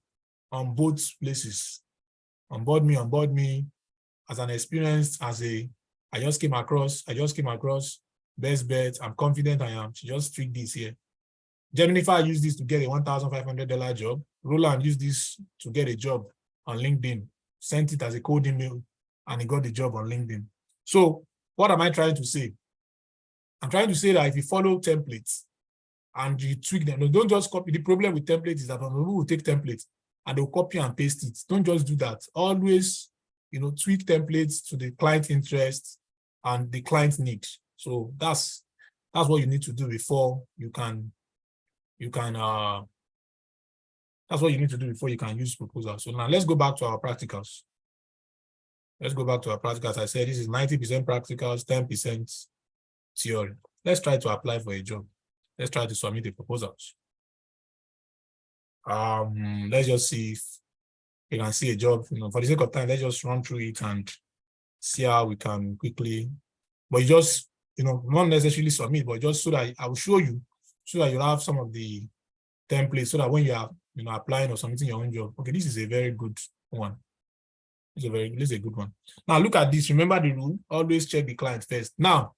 on both places. Onboard me as an experience, I just came across, best bet. I'm confident I am. She just tweaked this here. Jennifer used this to get a $1,500 job. Roland used this to get a job on LinkedIn, sent it as a cold email, and he got the job on LinkedIn. So what am I trying to say? I'm trying to say that if you follow templates and you tweak them, don't just copy. The problem with templates is that people will take templates and they'll copy and paste it. Don't just do that. Always, tweak templates to the client interest and the client need. So that's what you need to do before you can that's what you need to do before you can use proposals. So now let's go back to our practicals. I said this is 90% practicals, 10% theory. Let's try to apply for a job. Let's try to submit the proposals. Let's just see if you can see a job. For the sake of time, let's just run through it and see how we can quickly. But you just, not necessarily submit, but just so that I will show you, so that you'll have some of the templates, so that when you are, applying or submitting your own job, okay, this is a very good one. This is a good one. Now look at this. Remember the rule. Always check the client first. Now,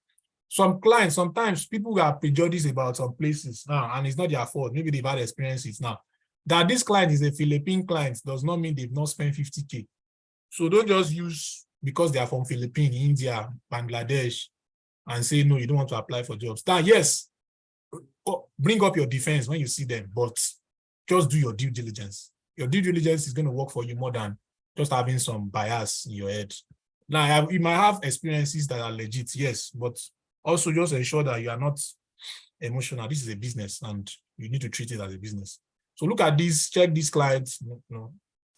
some clients, sometimes people are prejudiced about some places now, and it's not their fault. Maybe they've had experiences now. That this client is a Philippine client does not mean they've not spent 50K. So don't just use because they are from Philippines, India, Bangladesh, and say, no, you don't want to apply for jobs. Now, yes, bring up your defense when you see them, but just do your due diligence. Your due diligence is going to work for you more than just having some bias in your head. Now, you might have experiences that are legit, yes, but also just ensure that you are not emotional. This is a business and you need to treat it as a business. So look at this, check these clients.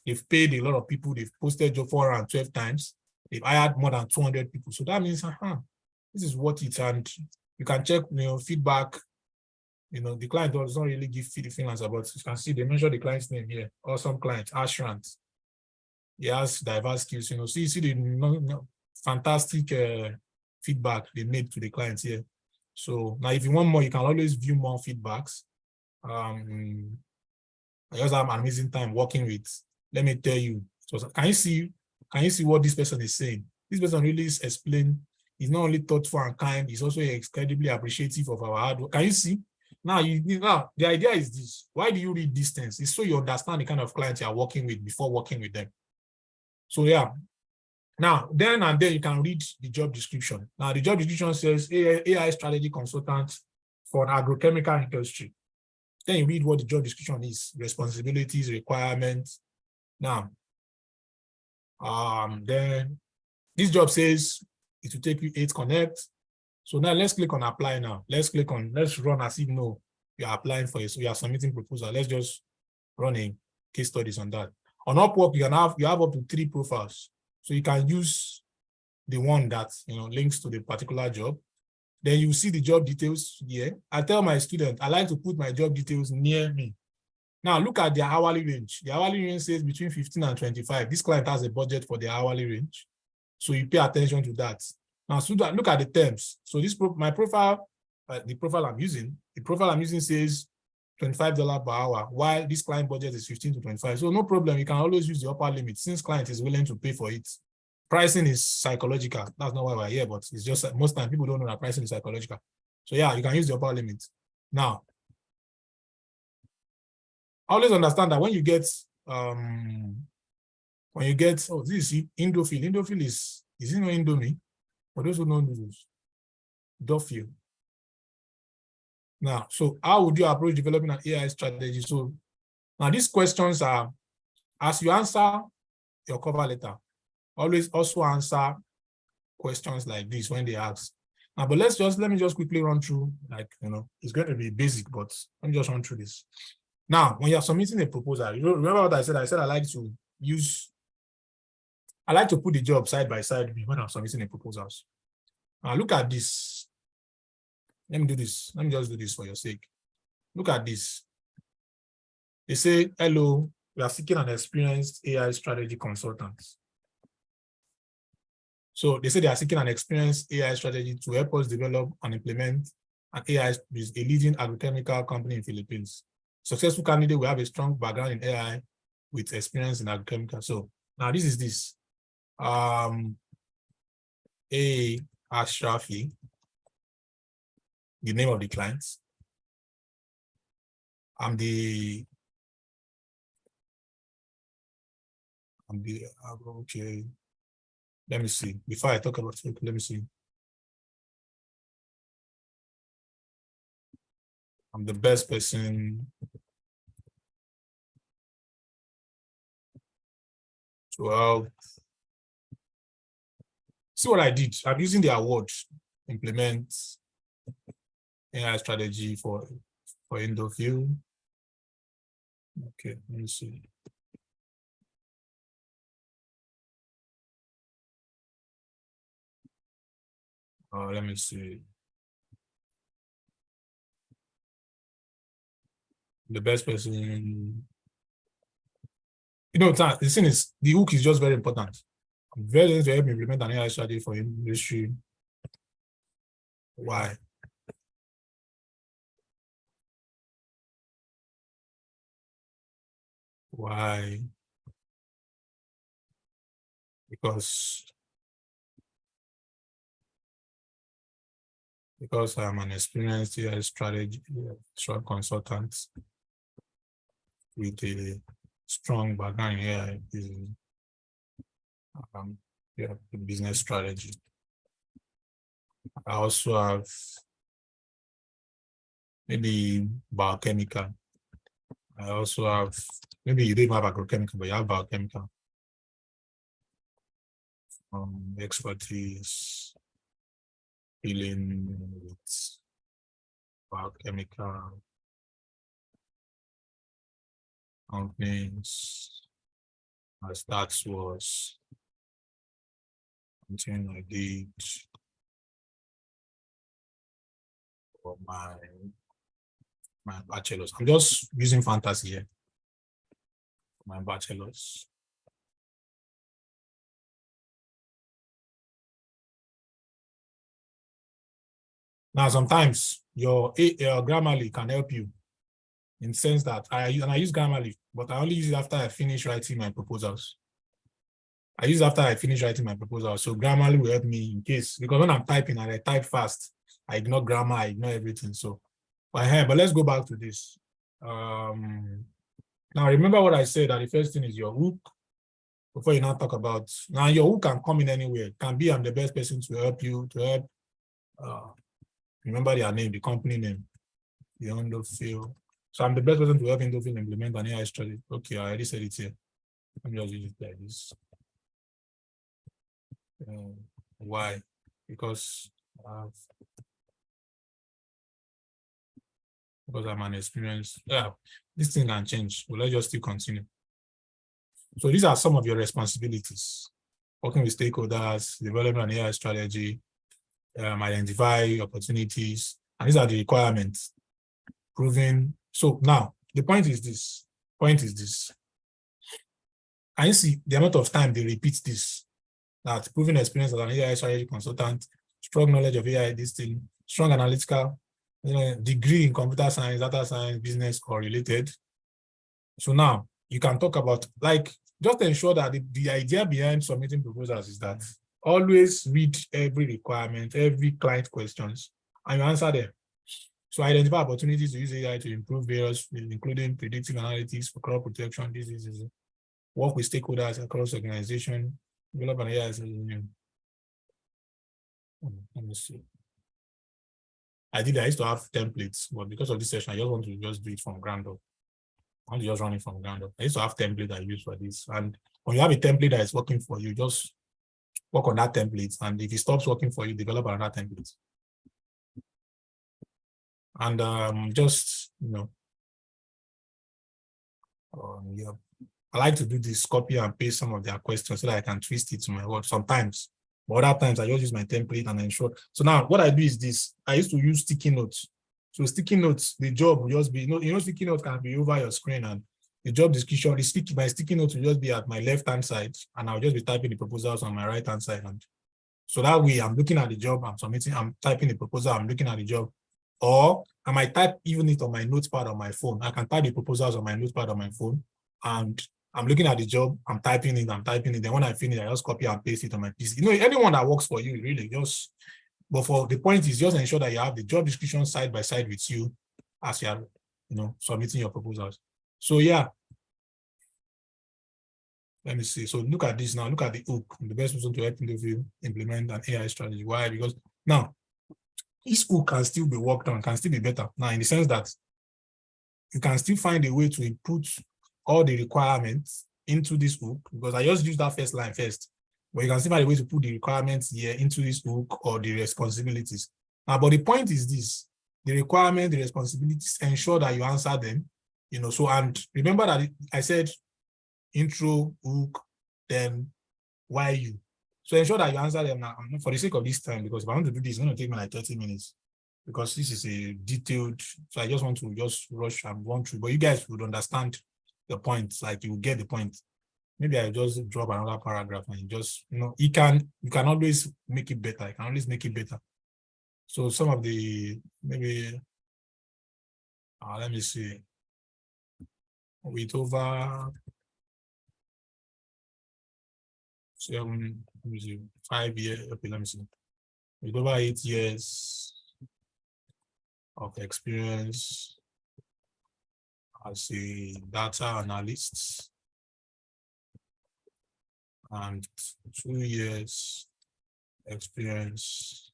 They've paid a lot of people. They've posted job 412 times. They've hired more than 200 people. So that means, this is worth it. And you can check, feedback. The client does not really give feelings about it. You can see they mention the client's name here. Awesome client, Ashrant. He has diverse skills. See the fantastic feedback they made to the clients here. So now if you want more, you can always view more feedbacks. I just have an amazing time working with, let me tell you. So can you see what this person is saying? This person really is explaining. He's not only thoughtful and kind, he's also incredibly appreciative of our hard work. Can you see? Now, the idea is this. Why do you read these things? It's so you understand the kind of clients you are working with before working with them. So yeah. Now, then you can read the job description. Now, the job description says AI strategy consultant for an agrochemical industry. Then you read what the job description is, responsibilities, requirements. Now, then this job says it will take you 8 connects. So now let's click on apply now. Let's run as if you are applying for it. So you are submitting proposal. Let's just run a case studies on that. On Upwork, you have up to 3 profiles. So you can use the one that links to the particular job. Then you see the job details here. I tell my student, I like to put my job details near me. Now look at their hourly range. The hourly range says between 15 and 25. This client has a budget for their hourly range. So you pay attention to that. Now look at the terms. So my profile, the profile I'm using says $25 per hour, while this client budget is 15 to 25. So no problem, you can always use the upper limit since client is willing to pay for it. Pricing is psychological. That's not why we're here, but it's just that most times people don't know that pricing is psychological. So yeah, you can use the upper limit. Now, always understand that when you get, oh, this is Indophil. Indophil is it no Indomie? For those who know noodles, Dofil. Now, so how would you approach developing an AI strategy? So now these questions are, as you answer your cover letter, always also answer questions like this when they ask. Now, but let me just quickly run through, it's going to be basic, but let me just run through this. Now, when you're submitting a proposal, you remember what I said? I said I like to put the job side by side when I'm submitting a proposal. Now, look at this. Let me do this. Let me just do this for your sake. Look at this. They say, hello, we are seeking an experienced AI strategy consultant. So they say they are seeking an experienced AI strategy to help us develop and implement an AI with a leading agrochemical company in Philippines. Successful candidate will have a strong background in AI with experience in agrochemical. So now this is this. A Ashrafi, the name of the client. Okay. Let me see. Before I talk about it, let me see. I'm the best person to help. See what I did? I'm using the award, implement AI strategy for Indofield. Okay, let me see. Let me see. The best person. The thing is, the hook is just very important. I'm very going to help me implement an AI strategy for industry. Why? Why? Because I'm an experienced AI strategy consultant with a strong background here in the business strategy. I also have maybe biochemical. I also have, maybe you don't have agrochemical, but you have biochemical expertise dealing with biochemical companies, as that was something I did for my bachelor's. I'm just using fantasy here for my bachelor's. Now, sometimes your Grammarly can help you in the sense that I use Grammarly, but I only use it after I finish writing my proposals. So Grammarly will help me in case, because when I'm typing and I type fast, I ignore grammar, I ignore everything. So, but let's go back to this. Now, remember what I said, that the first thing is your hook. Before you now talk about, now your hook can come in anywhere. It can be, I'm the best person to help you, remember their name, the company name, the Indofield. So I'm the best person to help Indofield implement an AI strategy. Okay, I already said it here. Let me just use it like this. Why? Because I'm an experienced. Yeah, this thing can change. Well, let's just still continue. So these are some of your responsibilities. working with stakeholders, developing an AI strategy, identify opportunities, and these are the requirements. Proving. So now the point is this. Can you see the amount of time they repeat this? That proven experience as an AI strategy consultant, strong knowledge of AI, this thing, strong analytical, degree in computer science, data science, business, or related. So now you can talk about, like, just ensure that the idea behind submitting proposals is that always read every requirement, every client questions, and you answer them. So identify opportunities to use AI to improve various, including predictive analytics for crop protection, diseases, work with stakeholders across the organization, develop an AI. Let me see. I used to have templates, but because of this session, I just want to just do it from ground up. I want to just run it from ground up. I used to have template I use for this. And when you have a template that is working for you, just work on that template. And if it stops working for you, develop another template. And just, yeah. I like to do this, copy and paste some of their questions so that I can twist it to my words sometimes. But other times I just use my template and ensure. So now what I do is this. I used to use sticky notes. So sticky notes, the job will just be, sticky notes can be over your screen, and the job description, my sticky notes will just be at my left-hand side, and I'll just be typing the proposals on my right-hand side. And so that way I'm looking at the job, I'm typing the proposal, I'm looking at the job. Or I might type even it on my notepad on my phone. I can type the proposals on my notepad on my phone, and I'm looking at the job, I'm typing it. Then when I finish, I just copy and paste it on my PC. Anyone that works for you, really, but for the point is just ensure that you have the job description side by side with you as you are, submitting your proposals. So yeah, let me see. So look at this now. Look at the hook. The best person to help you implement an AI strategy. Why? Because now this hook can still be worked on, can still be better. Now, in the sense that you can still find a way to input all the requirements into this hook, because I just use that first line first. But you can still find a way to put the requirements here into this hook, or the responsibilities. Now, but the point is this: the requirement, the responsibilities, ensure that you answer them. So, and remember that I said intro, hook, then why you. So ensure that you answer them now, for the sake of this time, because if I want to do this, it's going to take me like 30 minutes, because this is a detailed, so I just want to just rush and run through, but you guys would understand the point, like you will get the point. Maybe I just drop another paragraph and you just, you can always make it better. So some of the, maybe, let me see, with over 5 years, okay, let me see, with over 8 years of experience as a data analyst and 2 years experience.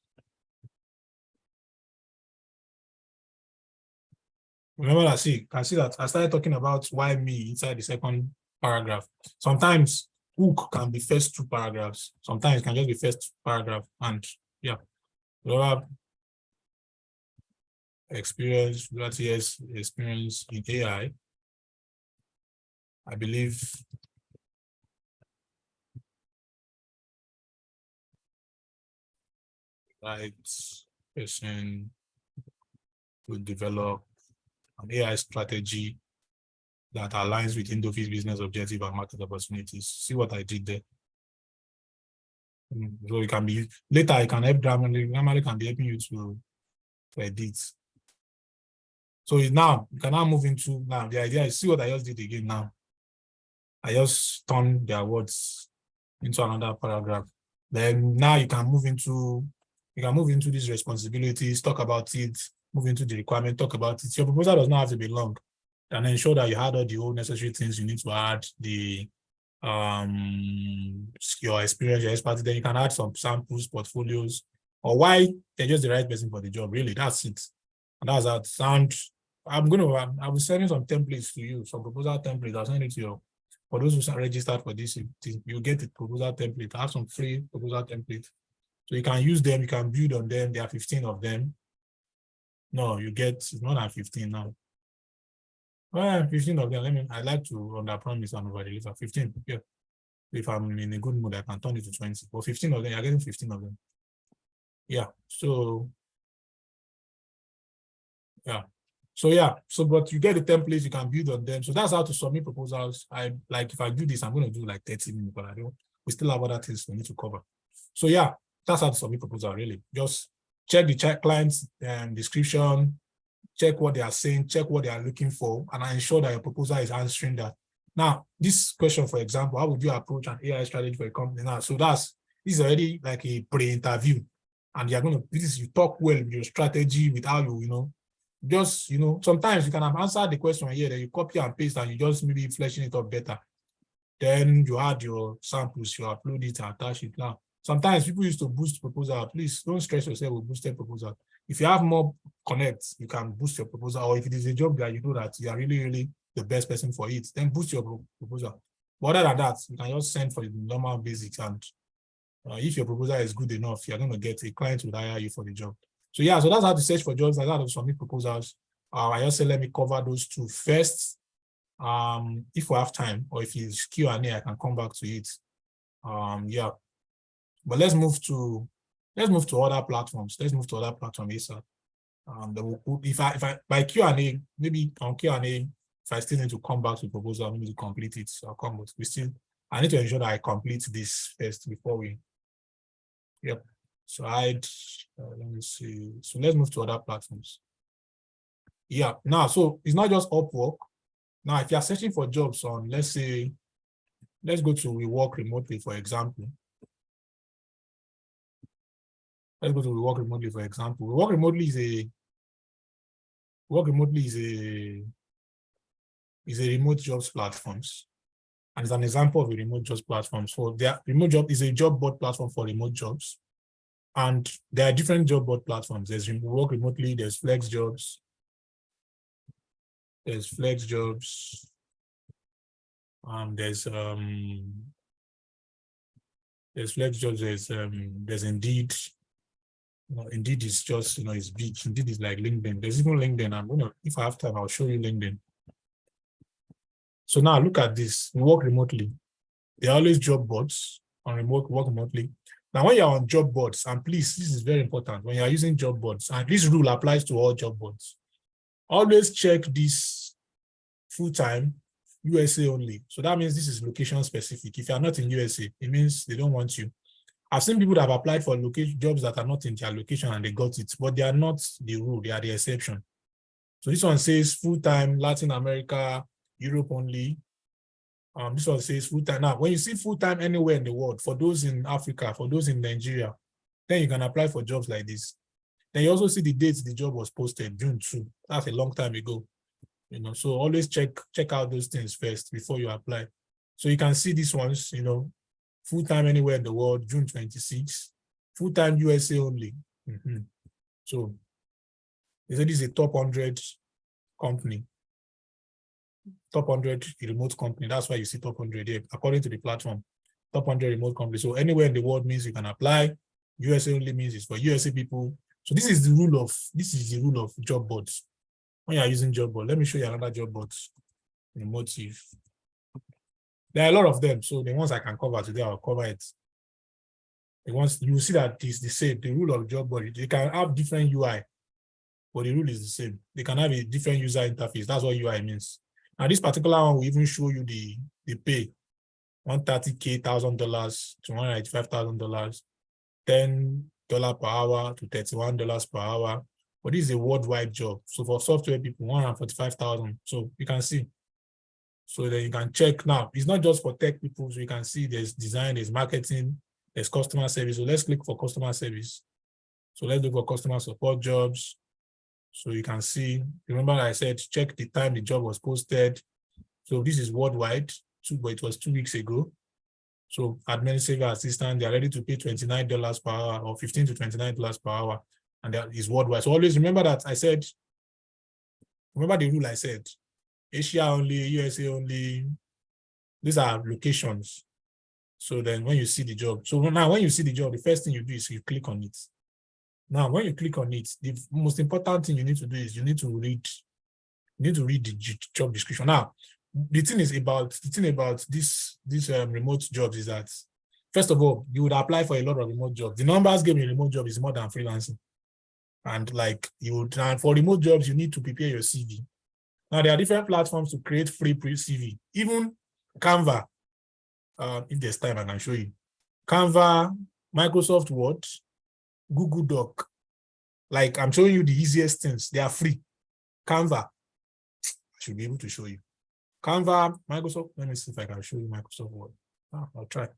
Remember that, I see that I started talking about why me inside the second paragraph. Sometimes hook can be first 2 paragraphs. Sometimes it can just be first paragraph. And yeah, experience, that years experience in AI, I believe right person will develop an AI strategy that aligns with Indofi's business objective and market opportunities. See what I did there? So it can be, later I can help Grammarly can be helping you to edit. So now, you can now move into, now the idea is, see what I just did again now. I just turned their words into another paragraph. Then now you can move into these responsibilities, talk about it, move into the requirement, talk about it. Your proposal does not have to be long. And ensure that you add all the whole necessary things you need to add, the your experience, your expertise. Then you can add some samples, portfolios, or why they're just the right person for the job. Really, that's it. And that's that. And I'll be sending some templates to you, some proposal templates. I'll send it to you. For those who are registered for this, you get the proposal template. I have some free proposal templates. So you can use them, you can build on them. There are 15 of them. No, it's more than 15 now. Well, 15 of them. I like to under promise and over deliver. 15. Yeah. If I'm in a good mood, I can turn it to 20. But 15 of them, you're getting 15 of them. Yeah. So yeah. So but you get the templates, you can build on them. So that's how to submit proposals. I like if I do this, I'm going to do like 30 minutes, but I don't. We still have other things we need to cover. So yeah, that's how to submit proposal. Really, just check the client's description, check what they are saying, check what they are looking for, and ensure that your proposal is answering that. Now, this question, for example, how would you approach an AI strategy for a company? Now, so this is already like a pre-interview, and you're going to you talk well with your strategy, with how you just, sometimes you can have answered the question here, then you copy and paste and you just maybe fleshing it up better. Then you add your samples, you upload it and attach it. Now, sometimes people used to boost proposal. Please don't stress yourself with boosted proposal. If you have more connects, you can boost your proposal. Or if it is a job that you know that you are really, really the best person for it, then boost your proposal. But other than that, you can just send for the normal basics. And if your proposal is good enough, you're going to get a client will hire you for the job. So yeah, so that's how to search for jobs. That's how to submit proposals. I just say let me cover those two first. If we have time, or if it's Q&A, I can come back to it. Yeah, but let's move to other platforms. Let's move to other platforms ASAP. If I by Q&A, maybe on Q&A, if I still need to come back to proposal, maybe to complete it, so I'll come. But I need to ensure that I complete this first before we. Yep. So let me see. So let's move to other platforms. Yeah. Now, so it's not just Upwork. Now, if you're searching for jobs on, let's go to We Work Remotely, for example. Let's go to We Work Remotely, for example. We Work Remotely is a remote jobs platforms. And it's an example of a remote jobs platform. So their remote job is a job board platform for remote jobs. And there are different job board platforms. There's We Work Remotely, there's Flex Jobs. There's Flex Jobs. There's Flex Jobs, there's Indeed. Indeed is just, it's big. Indeed is like LinkedIn. There's even LinkedIn. If I have time, I'll show you LinkedIn. So now look at this. We work remotely. There are always job boards on remote work remotely. Now, when you're on job boards, and please, this is very important, when you're using job boards, and this rule applies to all job boards, always check this full-time USA only. So that means this is location specific. If you're not in USA, it means they don't want you. I've seen people that have applied for jobs that are not in their location and they got it, but they are not the rule, they are the exception. So this one says full-time Latin America, Europe only. This one says full-time. Now, when you see full-time anywhere in the world, for those in Africa, for those in Nigeria, then you can apply for jobs like this. Then you also see the dates the job was posted, June 2. That's a long time ago. So always check out those things first before you apply. So you can see these ones, full-time anywhere in the world, June 26, full-time USA only. So they said this is a top 100 company, top 100 remote company. That's why you see top 100 here, according to the platform, top 100 remote company. So anywhere in the world means you can apply. USA only means it's for USA people. So this is the rule of job boards. When you're using job board, let me show you another job board. Motive. There are a lot of them. So the ones I can cover today, I'll cover it. The ones you see that it's the same. The rule of job board, they can have different UI, but the rule is the same. They can have a different user interface. That's what UI means. Now, this particular one will even show you the pay. $130,000 to $185,000, $10 per hour to $31 per hour. But this is a worldwide job. So for software people, 145,000. So you can see. So then you can check now. It's not just for tech people. So you can see there's design, there's marketing, there's customer service. So let's click for customer service. So let's look for customer support jobs. So you can see, remember I said, check the time the job was posted. So this is worldwide, but it was 2 weeks ago. So administrative assistant, they're ready to pay $29 per hour or $15 to $29 per hour. And that is worldwide. So always remember that I said, remember the rule I said, Asia only, USA only, these are locations. So then when you see the job, so now when you see the job, the first thing you do is you click on it. Now, when you click on it, the most important thing you need to do is you need to read the job description. Now, the thing about this remote jobs is that, first of all, you would apply for a lot of remote jobs. The numbers game in remote job is more than freelancing. And like and for remote jobs, you need to prepare your CV. Now there are different platforms to create free CV. Even Canva, if there's time, I can show you. Canva, Microsoft Word, Google Doc. Like I'm showing you the easiest things. They are free. Canva, I should be able to show you. Canva, Microsoft, let me see if I can show you Microsoft Word. I'll try.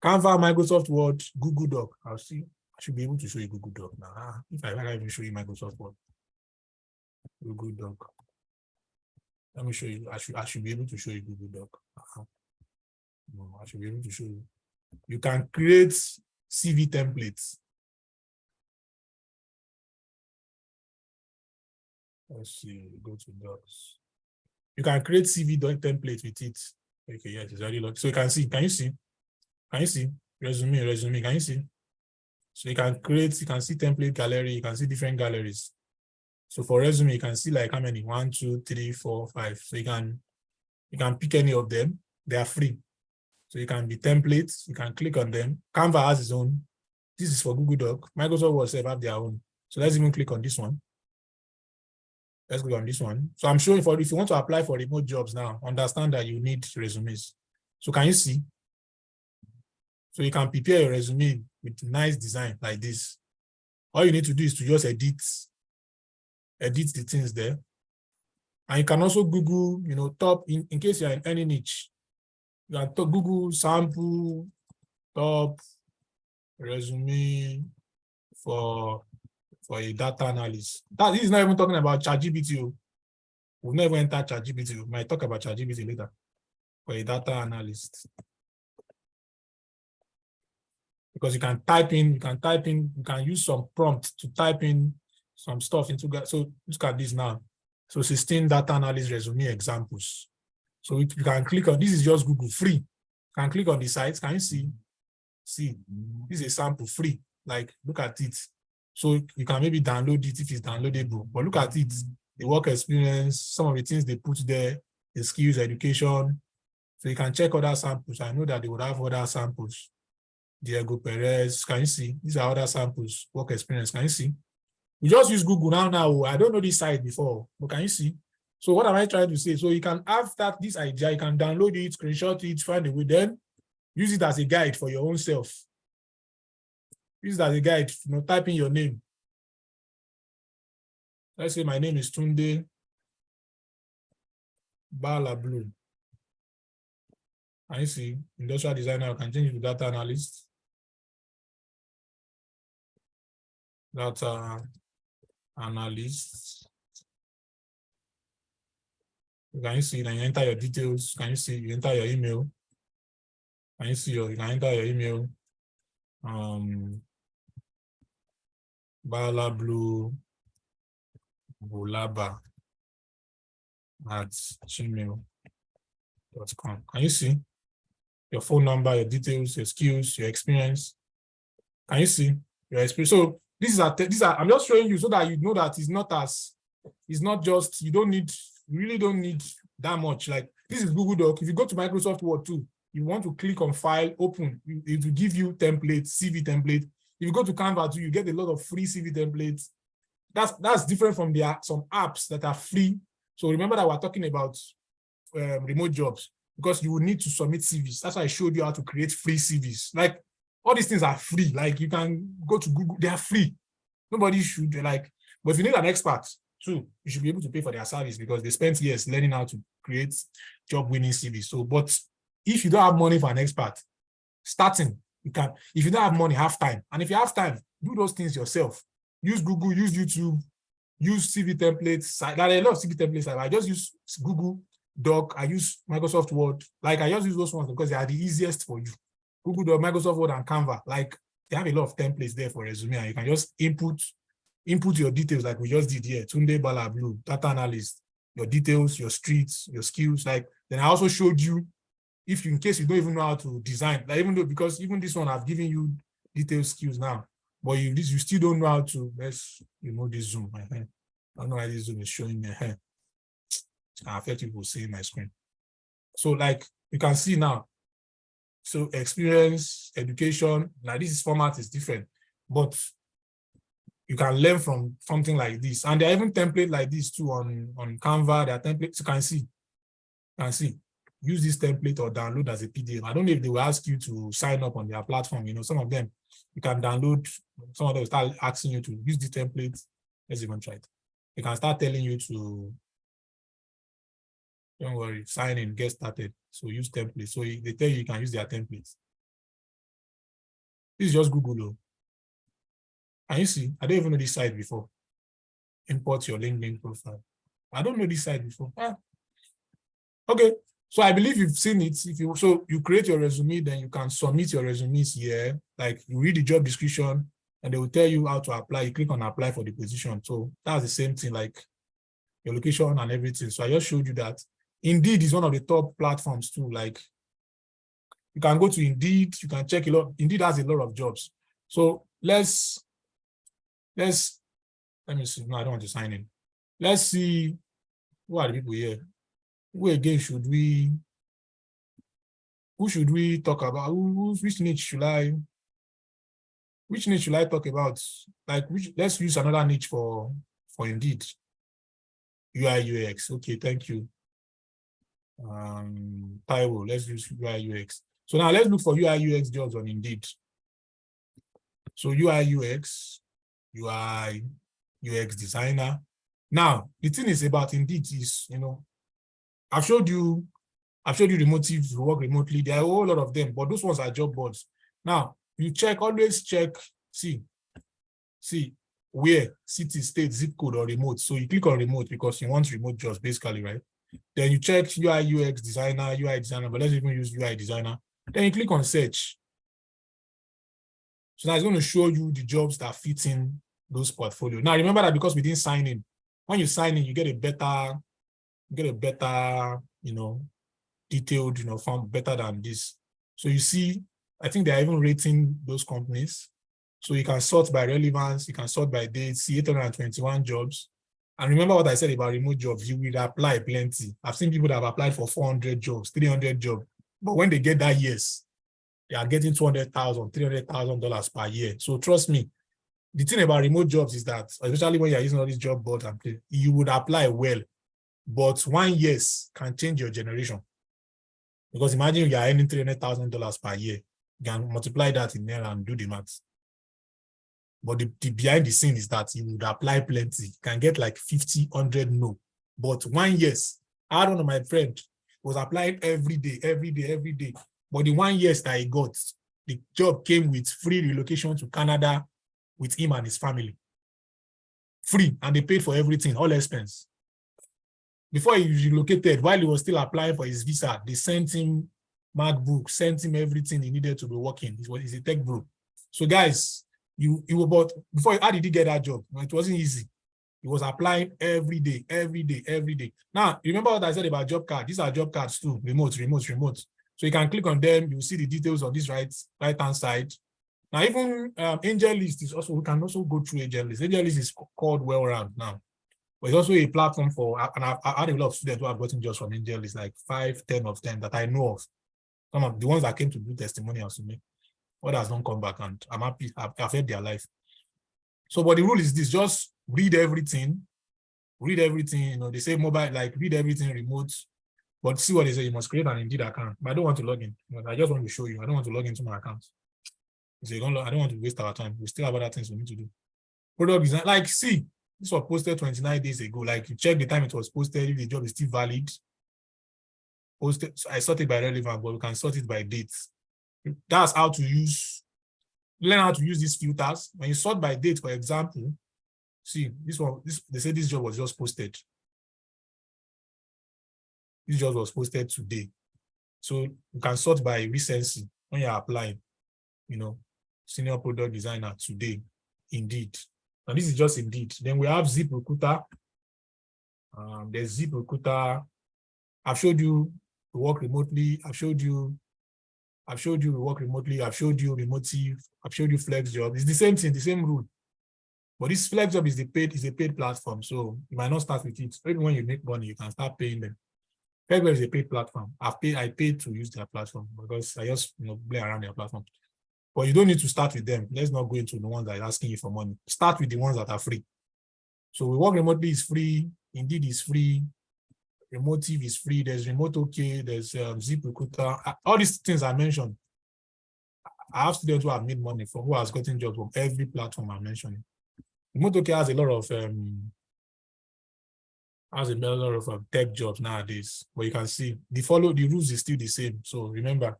Canva, Microsoft Word, Google Doc. I'll see. I should be able to show you Google Doc now. If I can't even show you Microsoft Word. Google Doc. Let me show you. I should be able to show you Google Doc. No, I should be able to show you. You can create CV templates. Let's see. Go to Docs. You can create CV template with it. Okay, yes, it's already locked. So you can see. Can you see? Can you see? Resume. Can you see? So you can see template gallery. You can see different galleries. So for resume, you can see like how many? 1, 2, 3, 4, 5. So you can pick any of them. They are free. So you can be templates. You can click on them. Canva has its own. This is for Google Doc. Microsoft Word have their own. So let's even click on this one. Let's go on this one. So I'm showing if you want to apply for remote jobs now, understand that you need resumes. So can you see? So you can prepare your resume with nice design like this. All you need to do is to just edit the things there. And you can also Google, top, in case you're in any niche, you can Google sample top resume for a data analyst. This is not even talking about ChatGPT. We'll never enter ChatGPT. We might talk about ChatGPT later. For a data analyst. Because you can use some prompt to type in some stuff into that. So look at this now. So 16 data analyst resume examples. So you can click on, this is just Google, free. You can click on the sites. Can you see? See, this is a sample, free. Like, look at it. So you can maybe download it if it's downloadable. But look at it, the work experience, some of the things they put there, the skills, education. So you can check other samples. I know that they would have other samples. Diego Perez, can you see? These are other samples, work experience. Can you see? We just use Google now. I don't know this site before, but can you see? So what am I trying to say? So you can have this idea, you can download it, screenshot it, find a way, then use it as a guide for your own self. Use it as a guide, type in your name. Let's say my name is Tunde Balablu. Can you see? Industrial designer, I can change it to data analyst. Data analyst. Can you see? Then you enter your details. Can you see? You enter your email. Can you see? You can enter your email. Balablu Bulaba at gmail.com. Can you see? Your phone number, your details, your skills, your experience. Can you see? Your experience. So these are I'm just showing you so that you know that it's not just, you really don't need that much. Like this is Google Doc. If you go to Microsoft Word too, you want to click on file, open, it will give you templates, CV template. If you go to Canva too, you get a lot of free CV templates. That's different from some apps that are free. So remember that we're talking about remote jobs because you will need to submit CVs. That's why I showed you how to create free CVs. Like all these things are free. Like you can go to Google, they are free. Nobody should but if you need an expert too, you should be able to pay for their service because they spent years learning how to create job-winning CVs. So, but if you don't have money for an expert, starting, you can, if you don't have money, have time. And if you have time, do those things yourself. Use Google, use YouTube, use CV templates. There are a lot of CV templates. I just use Google Doc. I use Microsoft Word. Like I just use those ones because they are the easiest for you. Google Doc, Microsoft Word, and Canva. Like they have a lot of templates there for resume, and you can just input your details like we just did here. Tunde Balablu, data analyst, your details, your streets, your skills. Like then I also showed you if you, in case you don't even know how to design, like because even this one I've given you detailed skills now, but you still don't know how to. Let's this zoom. I don't know why this zoom is showing me. I affect people seeing my screen. So like you can see now, so experience, education, now this format is different, but you can learn from something like this. And there are even templates like this too on Canva. There are templates you can see. You can see. Use this template or download as a PDF. I don't know if they will ask you to sign up on their platform. You know, some of them you can download, some of them will start asking you to use the template. Let's even try it. They can start telling you to, don't worry, sign in, get started. So use templates. So they tell you can use their templates. This is just Google though. And you see, I don't even know this site before. Import your LinkedIn profile. I don't know this site before. Okay, so I believe you've seen it. So you create your resume, then you can submit your resumes here. Like you read the job description, and they will tell you how to apply. You click on apply for the position. So that's the same thing, like your location and everything. So I just showed you that. Indeed is one of the top platforms too. Like you can go to Indeed, you can check a lot. Indeed has a lot of jobs. So let me see. No, I don't want to sign in. Let's see who are the people here. Who again should we? Who should we talk about? Which niche should I? Which niche should I talk about? Like let's use another niche for Indeed. UI UX. Okay, thank you. Taiwo, let's use UI UX. So now let's look for UI UX jobs on Indeed. So UI UX, UI UX designer. Now the thing is about Indeed is, you know, I've showed you the motives to work remotely. There are a whole lot of them, but those ones are job boards. Now you always check, see where, city, state, zip code, or remote. So you click on remote because you want remote jobs, basically, right? Then you check UI UX designer, UI designer, but let's even use UI designer. Then you click on search. So now it's going to show you the jobs that fit in those portfolios. Now remember that because we didn't sign in, when you sign in, you get a better, you know, detailed, you know, form better than this. So you see, I think they're even rating those companies. So you can sort by relevance, you can sort by date, see 821 jobs. And remember what I said about remote jobs, you will apply plenty. I've seen people that have applied for 400 jobs, 300 jobs. But when they get that yes, they are getting $200,000, $300,000 per year. So trust me, the thing about remote jobs is that, especially when you're using all these job boards, you would apply well. But 1 yes can change your generation. Because imagine you are earning $300,000 per year. You can multiply that in there and do the maths. But the behind the scene is that you would apply plenty. You can get like 50, 100 no. But 1 yes, I don't know, my friend was applying every day. But the 1 yes that he got, the job came with free relocation to Canada with him and his family. Free, and they paid for everything, all expense. Before he relocated, while he was still applying for his visa, they sent him MacBook, sent him everything he needed to be working. He's a tech bro. So guys, how did he get that job? It wasn't easy. He was applying every day. Now, remember what I said about job cards? These are job cards too, remote. So you can click on them. You see the details on this right-hand side. Now, even Angel List is also, we can also go through Angel List. Angel List is called Well-Round now. But it's also a platform for, and I've had a lot of students who have gotten jobs from Angel List, like 5, 10 of them that I know of. Some of the ones that came to do testimonials to me. Others don't come back, and I'm happy. I've had their life. So, but the rule is this: just read everything. You know, they say mobile, like read everything remote. But see what they say: you must create an Indeed account. But I don't want to log in. I just want to show you. I don't want to log into my account. So I don't want to waste our time. We still have other things we need to do. Product design, like see, this was posted 29 days ago. Like you check the time it was posted, if the job is still valid. Posted. So I sort it by relevant, but we can sort it by date. That's how to learn how to use these filters. When you sort by date, for example, see they say this job was just posted. This job was posted today. So you can sort by recency when you're applying, you know, senior product designer today, Indeed. And this is just Indeed. Then we have Zip Recruiter. There's Zip Recruiter. I've showed you to work remotely. I've showed you work remotely. I've showed you Remotive. I've showed you Flex Job. It's the same thing, the same rule. But this Flex Job is a paid platform. So you might not start with it. Maybe when you make money, you can start paying them. Everywhere is a paid platform. I paid to use their platform because I just play around their platform. But you don't need to start with them. Let's not go into the ones that are asking you for money. Start with the ones that are free. So we work remotely is free. Indeed is free. Remotive is free. There's Remote OK. There's ZipRecruiter. All these things I mentioned. I have students who have made money for who has gotten jobs from every platform I mentioned. Remote OK has a lot of tech jobs nowadays. But you can see the rules is still the same. So remember,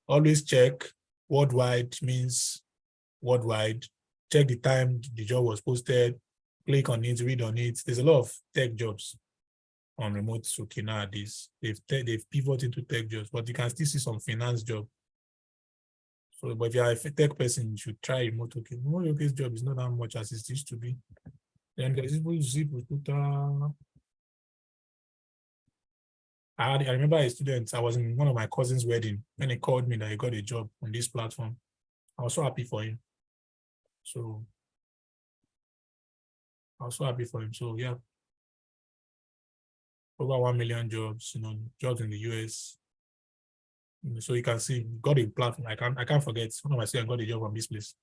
always check. Worldwide means worldwide. Check the time the job was posted. Click on it, read on it. There's a lot of tech jobs on Remote OK nowadays. They've pivoted into tech jobs, but you can still see some finance job. So, but if you are a tech person, you should try Remote OK. Remote OK's job is not that much as it used to be. Then there's even ZipRecruiter. I remember a student, I was in one of my cousin's wedding, when he called me that he got a job on this platform. I was so happy for him. So yeah. Over 1 million jobs, jobs in the US. So you can see, got a platform. I can't forget, one of my students got a job on this place.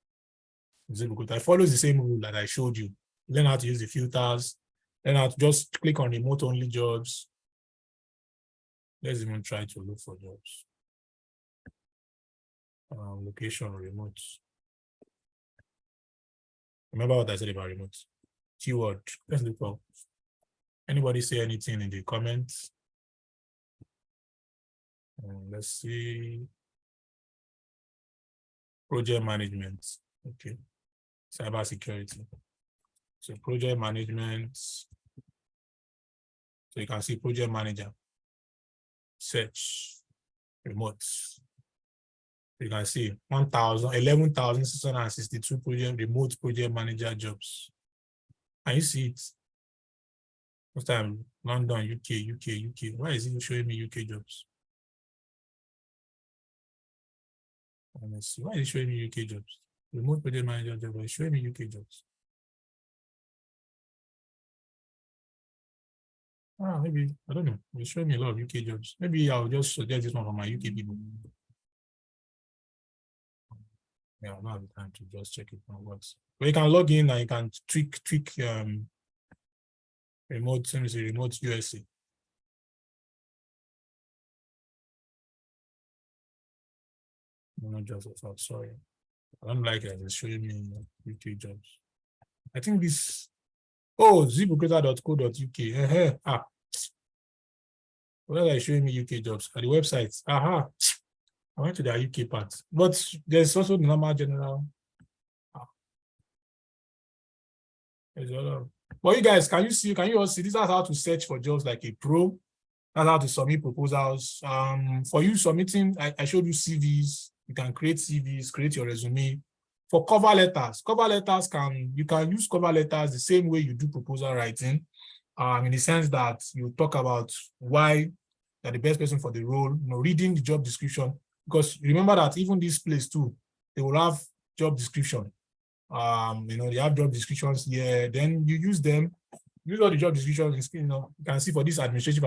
I follow the same rule that I showed you. Learn how to use the filters. Learn how to just click on remote only jobs. Let's even try to look for jobs. Location remote. Remember what I said about remote? Keyword. Let's look for. Anybody say anything in the comments? Let's see. Project management. Okay. Cyber security. So project management. So you can see project manager. Search. Remote. You can see 11,662 remote project manager jobs. Can you see it? First time, London, UK. Why is it showing me UK jobs? Let's see. Why is it showing me UK jobs? Remote project manager job, but it's showing me UK jobs. Maybe, I don't know. It's showing me a lot of UK jobs. Maybe I'll just suggest this one for my UK people. Yeah, I don't have the time to just check it on works. But you can log in and you can tweak remote, let me see, remote USA. No jobs of that, sorry. I don't like it. It's showing me UK jobs. I think this, ziprecruiter.co.uk. Where are they showing me UK jobs? At the website. I went to the UK part. But there's also the normal general. There's a lot of, but you guys, can you all see this is how to search for jobs like a pro? That's how to submit proposals. For you submitting, I showed you CVs. You can create CVs, create your resume. For cover letters, you can use cover letters the same way you do proposal writing, in the sense that you talk about why you're the best person for the role, reading the job description, because remember that even this place too, they will have job description. They have job descriptions here, then you use them, use all the job descriptions, you can see for this administrative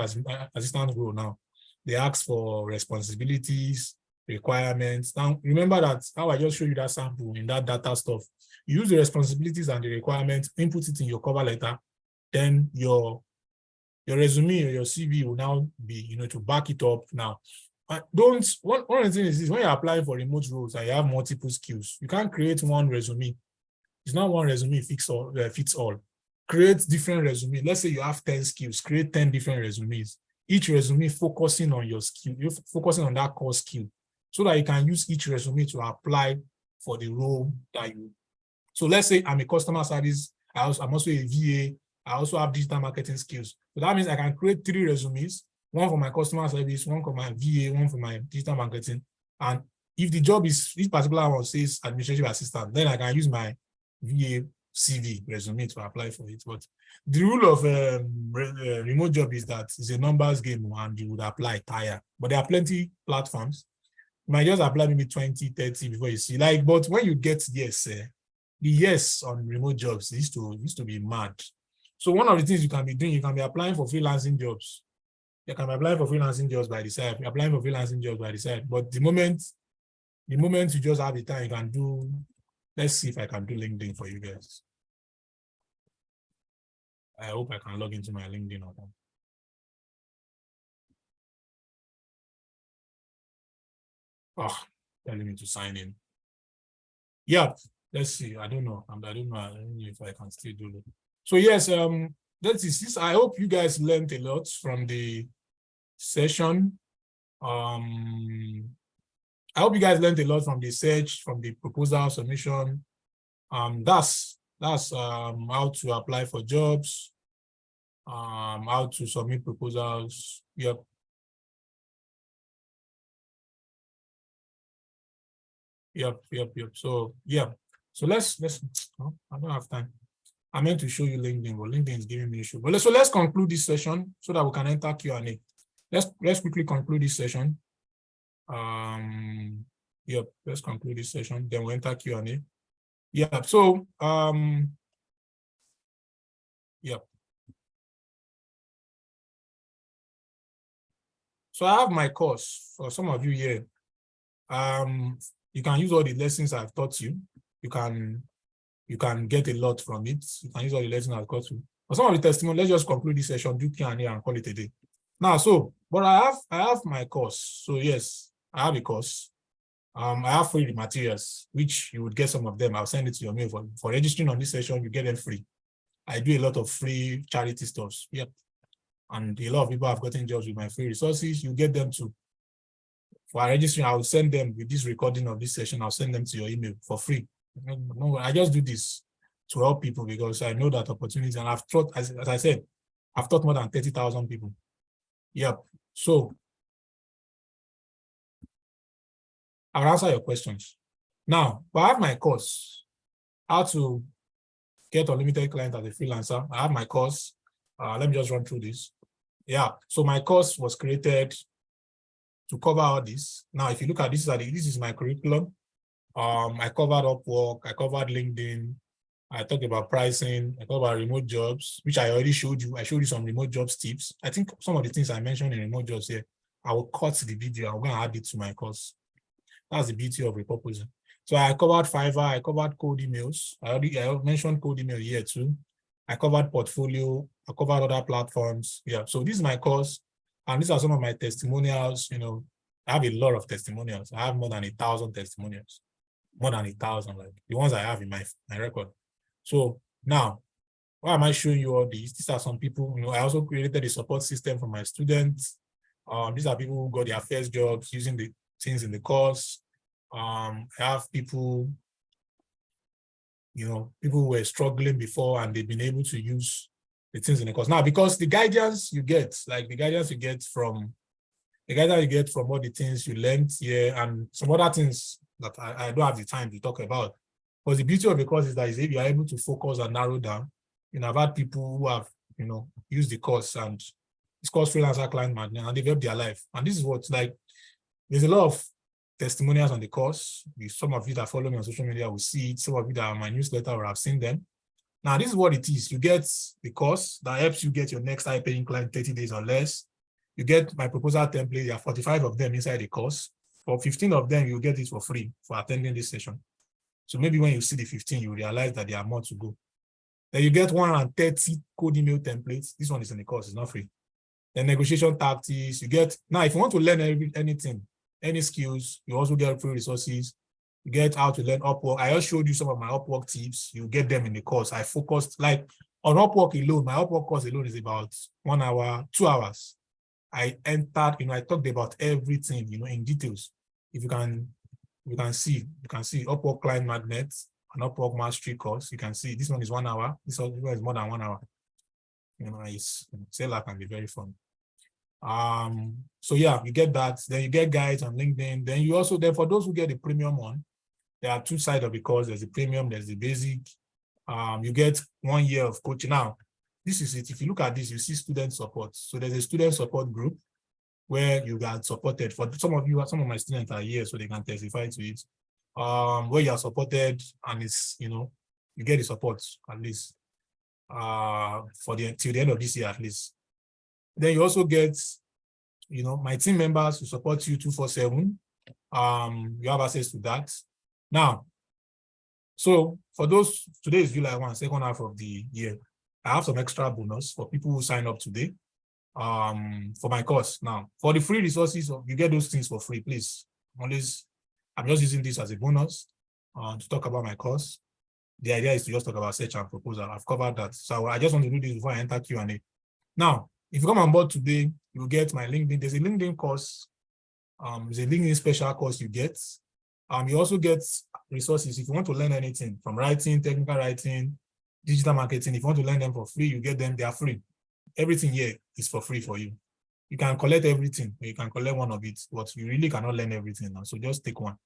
assistant role now, they ask for responsibilities, requirements. Now, remember that how I just showed you that sample in that data stuff. You use the responsibilities and the requirements, input it in your cover letter, then your resume or your CV will now be, to back it up now. One of the things is when you're applying for remote roles and you have multiple skills, you can't create one resume. It's not one resume fits all. Create different resumes. Let's say you have 10 skills, create 10 different resumes. Each resume focusing on your skill, you're focusing on that core skill, so that you can use each resume to apply for the role that you. So let's say I'm a customer service, I'm also a VA, I also have digital marketing skills. So that means I can create 3 resumes, one for my customer service, one for my VA, one for my digital marketing. And if the job is, this particular one says administrative assistant, then I can use my VA CV resume to apply for it. But the rule of remote job is that it's a numbers game and you would apply tire. But there are plenty platforms. You might just apply maybe 20, 30 before you see. But when you get yes, the yes on remote jobs used to be mad. So one of the things you can be doing, you can be applying for freelancing jobs. You can apply for freelancing jobs by the side. You're applying for freelancing jobs by the side. But the moment you just have the time, you can do. Let's see if I can do LinkedIn for you guys. I hope I can log into my LinkedIn account. Oh, telling me to sign in. Yeah, let's see. I don't know. I don't know if I can still do it. So yes, that is this. I hope you guys learned a lot from the session. I hope you guys learned a lot from the search, from the proposal submission. That's how to apply for jobs, how to submit proposals. Yep. So yeah. So let's oh, I don't have time. I meant to show you LinkedIn, but LinkedIn is giving me issue. But let's conclude this session so that we can enter Q&A. Let's quickly conclude this session. Yep, let's conclude this session. Then we'll enter Q&A. Yeah, so yep. So I have my course for some of you here. You can use all the lessons I've taught you. You can get a lot from it. You can use all the lessons I've taught you. For some of the testimony, let's just conclude this session, do Q&A and call it a day. Now, but I have my course. So yes, I have a course. I have free materials, which you would get some of them. I'll send it to your mail. For registering on this session, you get them free. I do a lot of free charity stuff. Yep. And a lot of people have gotten jobs with my free resources. You get them too. For registering, I will send them with this recording of this session. I'll send them to your email for free. No, I just do this to help people because I know that opportunity, and I've taught, as I said, I've taught more than 30,000 people. Yep. So I'll answer your questions. Now, I have my course, how to get unlimited client as a freelancer. I have my course. Let me just run through this. Yeah, so my course was created to cover all this. Now, if you look at this is my curriculum. I covered Upwork, I covered LinkedIn, I talked about pricing, I talked about remote jobs, which I already showed you. I showed you some remote jobs tips. I think some of the things I mentioned in remote jobs here, I will cut the video. I'm going to add it to my course. That's the beauty of repurposing. So I covered Fiverr, I covered cold emails. I mentioned cold email here too. I covered portfolio, I covered other platforms. Yeah, so this is my course. And these are some of my testimonials. You know, I have a lot of testimonials. I have more than 1,000 testimonials. More than 1,000, like the ones I have in my record. So now, why am I showing you all these? These are some people, you know, I also created a support system for my students. These are people who got their first jobs using the things in the course. I have people, you know, people who were struggling before and they've been able to use the things in the course. Now, because the guidance you get, like the guidance you get from all the things you learned here and some other things that I don't have the time to talk about. Because the beauty of the course is that if you are able to focus and narrow down, you know, I've had people who have, you know, used the course and it's called Freelancer Client Magnet and they've helped their life. And this is what's like, there's a lot of testimonials on the course. Some of you that follow me on social media will see it. Some of you that are on my newsletter will have seen them. Now, this is what it is. You get the course that helps you get your next high-paying client 30 days or less. You get my proposal template. There are 45 of them inside the course. For 15 of them, you get it for free for attending this session. So maybe when you see the 15, you realize that there are more to go. Then you get 130 code email templates. This one is in the course, it's not free. Then negotiation tactics, you get, now if you want to learn anything, any skills, you also get free resources. You get how to learn Upwork. I just showed you some of my Upwork tips. You get them in the course. I focused, like on Upwork alone, my Upwork course alone is about 1 hour, 2 hours. I entered, you know, I talked about everything, you know, in details. If you can see Upwork Client Magnet and Upwork Mastery course. You can see this one is 1 hour. This one is more than 1 hour. You know, it's Seller can be very fun. So yeah, you get that. Then you get guides on LinkedIn. Then you also, then for those who get the premium one, there are two sides of the course. There's the premium, there's the basic. You get 1 year of coaching. Now, this is it. If you look at this, you see student support. So there's a student support group where you got supported. For some of you, some of my students are here, so they can testify to it. Where you are supported, and it's, you know, you get the support at least for till the end of this year at least. Then you also get my team members who support you 24/7. You have access to that. Now, so for those, today is July 1, second half of the year. I have some extra bonus for people who sign up today for my course. Now, for the free resources, you get those things for free, please. I'm just using this as a bonus to talk about my course. The idea is to just talk about search and proposal. I've covered that. So I just want to do this before I enter Q&A. Now, if you come on board today, you'll get my LinkedIn. There's a LinkedIn course. There's a LinkedIn special course you get. You also get resources if you want to learn anything from writing, technical writing, digital marketing. If you want to learn them for free, you get them. They are free. Everything here is for free for you. You can collect everything. You can collect one of it, but you really cannot learn everything now. So just take one.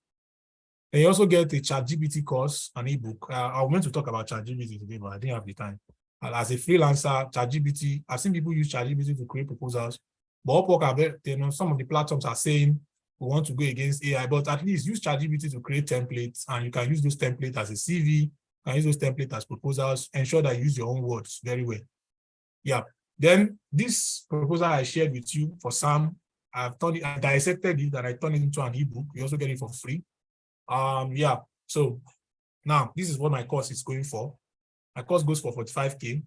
And you also get a ChatGPT course, an ebook. I was meant to talk about ChatGPT today, but I didn't have the time. As a freelancer, ChatGPT, I've seen people use ChatGPT to create proposals. But Upwork, some of the platforms are saying we want to go against AI, but at least use ChatGPT to create templates, and you can use those templates as a CV, you can use those templates as proposals, ensure that you use your own words very well. Yeah. Then this proposal I shared with you for Sam, I dissected it and I turned it into an ebook. You also get it for free. Yeah. So now this is what my course is going for. My course goes for 45K.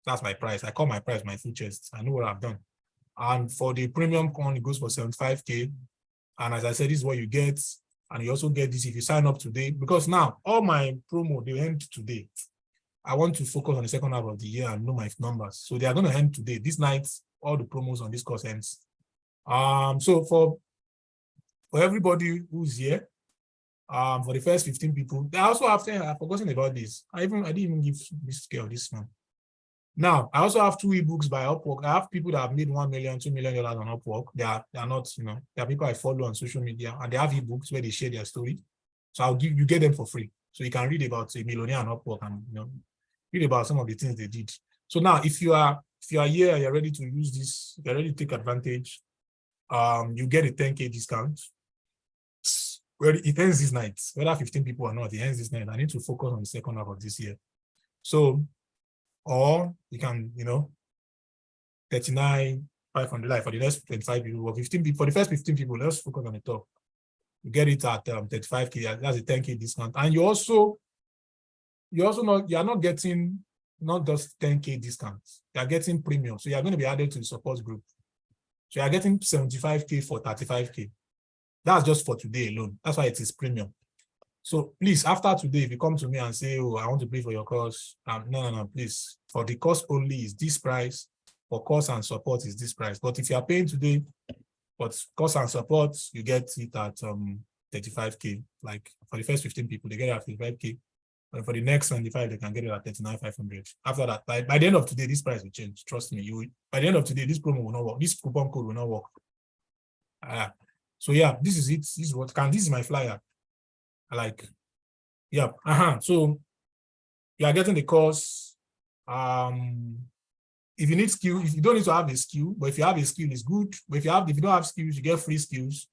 That's my price. I call my price my full chest. I know what I've done. And for the premium one, it goes for 75K. And as I said, this is what you get. And you also get this if you sign up today. Because now, all my promo, they end today. I want to focus on the second half of the year and know my numbers. So they are going to end today. This night, all the promos on this course ends. So for everybody who's here, for the first 15 people, I also have I've forgotten about this. I didn't even give this scale this one. Now, I also have 2 ebooks by Upwork. I have people that have made $1 million, $2 million on Upwork. They are not, they are people I follow on social media, and they have ebooks where they share their story. So you get them for free. So you can read about a millionaire on Upwork and read about some of the things they did. So now, if you are here and you're ready to use this, you're ready to take advantage, you get a 10K discount. Well, it ends this night, whether 15 people or not, it ends this night. I need to focus on the second half of this year. So, or you can, 39,500 like for the next 25 people, or 15 people, for the first 15 people, let's focus on the top. You get it at 35K, that's a 10K discount. And you're not getting not just 10K discounts, you're getting premium. So you're going to be added to the support group. So you're getting 75K for 35K. That's just for today alone. That's why it is premium. So please, after today, if you come to me and say, oh, I want to pay for your course, no, please. For the course only is this price. For course and support is this price. But if you are paying today, but course and support, you get it at 35K. Like for the first 15 people, they get it at 35K. And for the next 25, they can get it at 39,500. After that, by the end of today, this price will change. Trust me. By the end of today, this promo will not work. This coupon code will not work. So yeah, this is it. This is my flyer. So you are getting the course. If you need skill, if you don't need to have a skill, but if you have a skill, it's good. But if you don't have skills, you get free skills.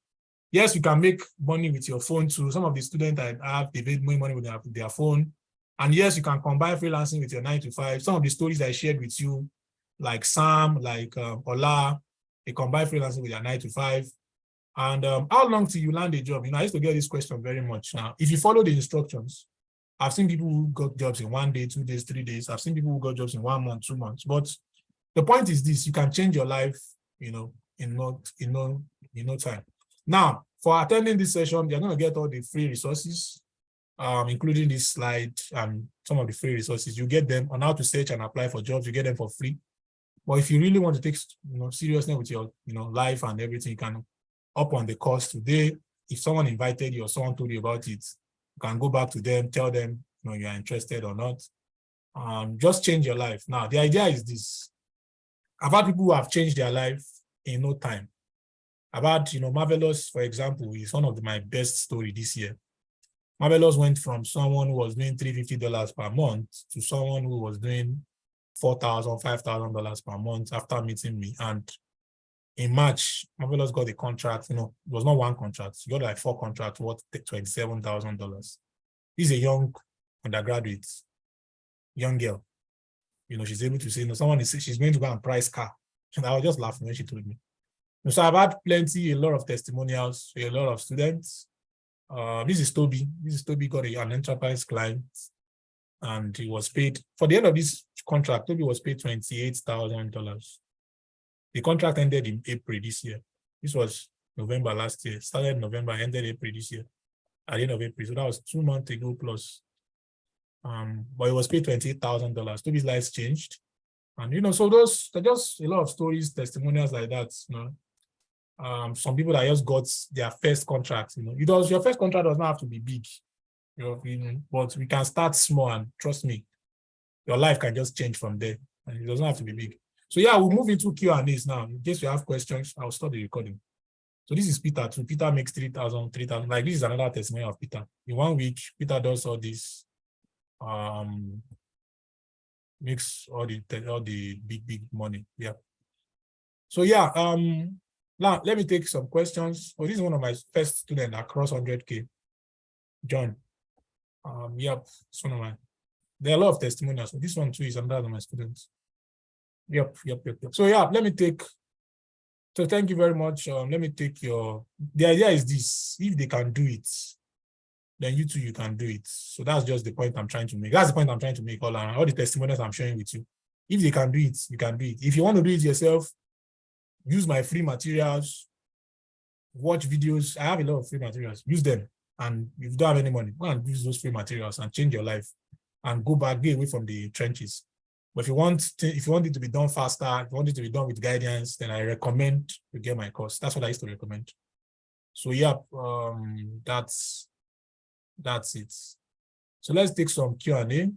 Yes, you can make money with your phone too. Some of the students I have, they made more money with their phone. And yes, you can combine freelancing with your 9 to 5. Some of the stories I shared with you, like Sam, like Ola, they combine freelancing with their 9 to 5. And how long till you land a job? I used to get this question very much. Now, if you follow the instructions, I've seen people who got jobs in 1 day, 2 days, 3 days. I've seen people who got jobs in 1 month, 2 months. But the point is this: you can change your life, in no time. Now, for attending this session, you're going to get all the free resources, including this slide and some of the free resources. You get them on how to search and apply for jobs. You get them for free. But if you really want to take, seriousness with your, life and everything, you can up on the course today. If someone invited you or someone told you about it, you can go back to them, tell them, you're interested or not. Just change your life. Now, the idea is this. I've had people who have changed their life in no time. I've had, Marvelous, for example, is one of my best story this year. Marvelous went from someone who was doing $350 per month to someone who was doing $4,000, $5,000 per month after meeting me. And in March, Marvelous got a contract. It was not one contract. She got like 4 contracts worth $27,000. This is a young undergraduate, young girl. She's able to say, someone is she's going to go and price car. And I was just laughing when she told me. So I've had a lot of testimonials, a lot of students. This is Toby. Got an enterprise client, and he was paid for the end of this contract. Toby was paid $28,000. The contract ended in April this year. This was November last year. Started November, ended April this year. At the end of April, so that was 2 months ago plus. But it was paid $28,000. Toby's life changed, and so those are just a lot of stories, testimonials like that. Some people that just got their first contract. Your first contract does not have to be big. But we can start small, and trust me, your life can just change from there, and it doesn't have to be big. So yeah, we'll move into Q&As now. In case you have questions, I'll stop the recording. So this is Peter too. Peter makes 3,000. Like this is another testimony of Peter. In 1 week, Peter does all this, makes all the big money. Yeah. So yeah, now let me take some questions. Oh, this is one of my first students across 100K. John. Yep, it's one of my. There are a lot of testimonials. So this one too is another of my students. Yep. So yeah, so thank you very much. Let me take the idea is this: if they can do it, then you too, you can do it. So that's just the point I'm trying to make. That's the point I'm trying to make all around. All the testimonials I'm sharing with you. If they can do it, you can do it. If you want to do it yourself, use my free materials, watch videos. I have a lot of free materials. Use them. And if you don't have any money, go and use those free materials and change your life and go back, get away from the trenches. But if you want it to be done faster, if you want it to be done with guidance, then I recommend you get my course. That's what I used to recommend. So yeah, that's it. So let's take some Q&A.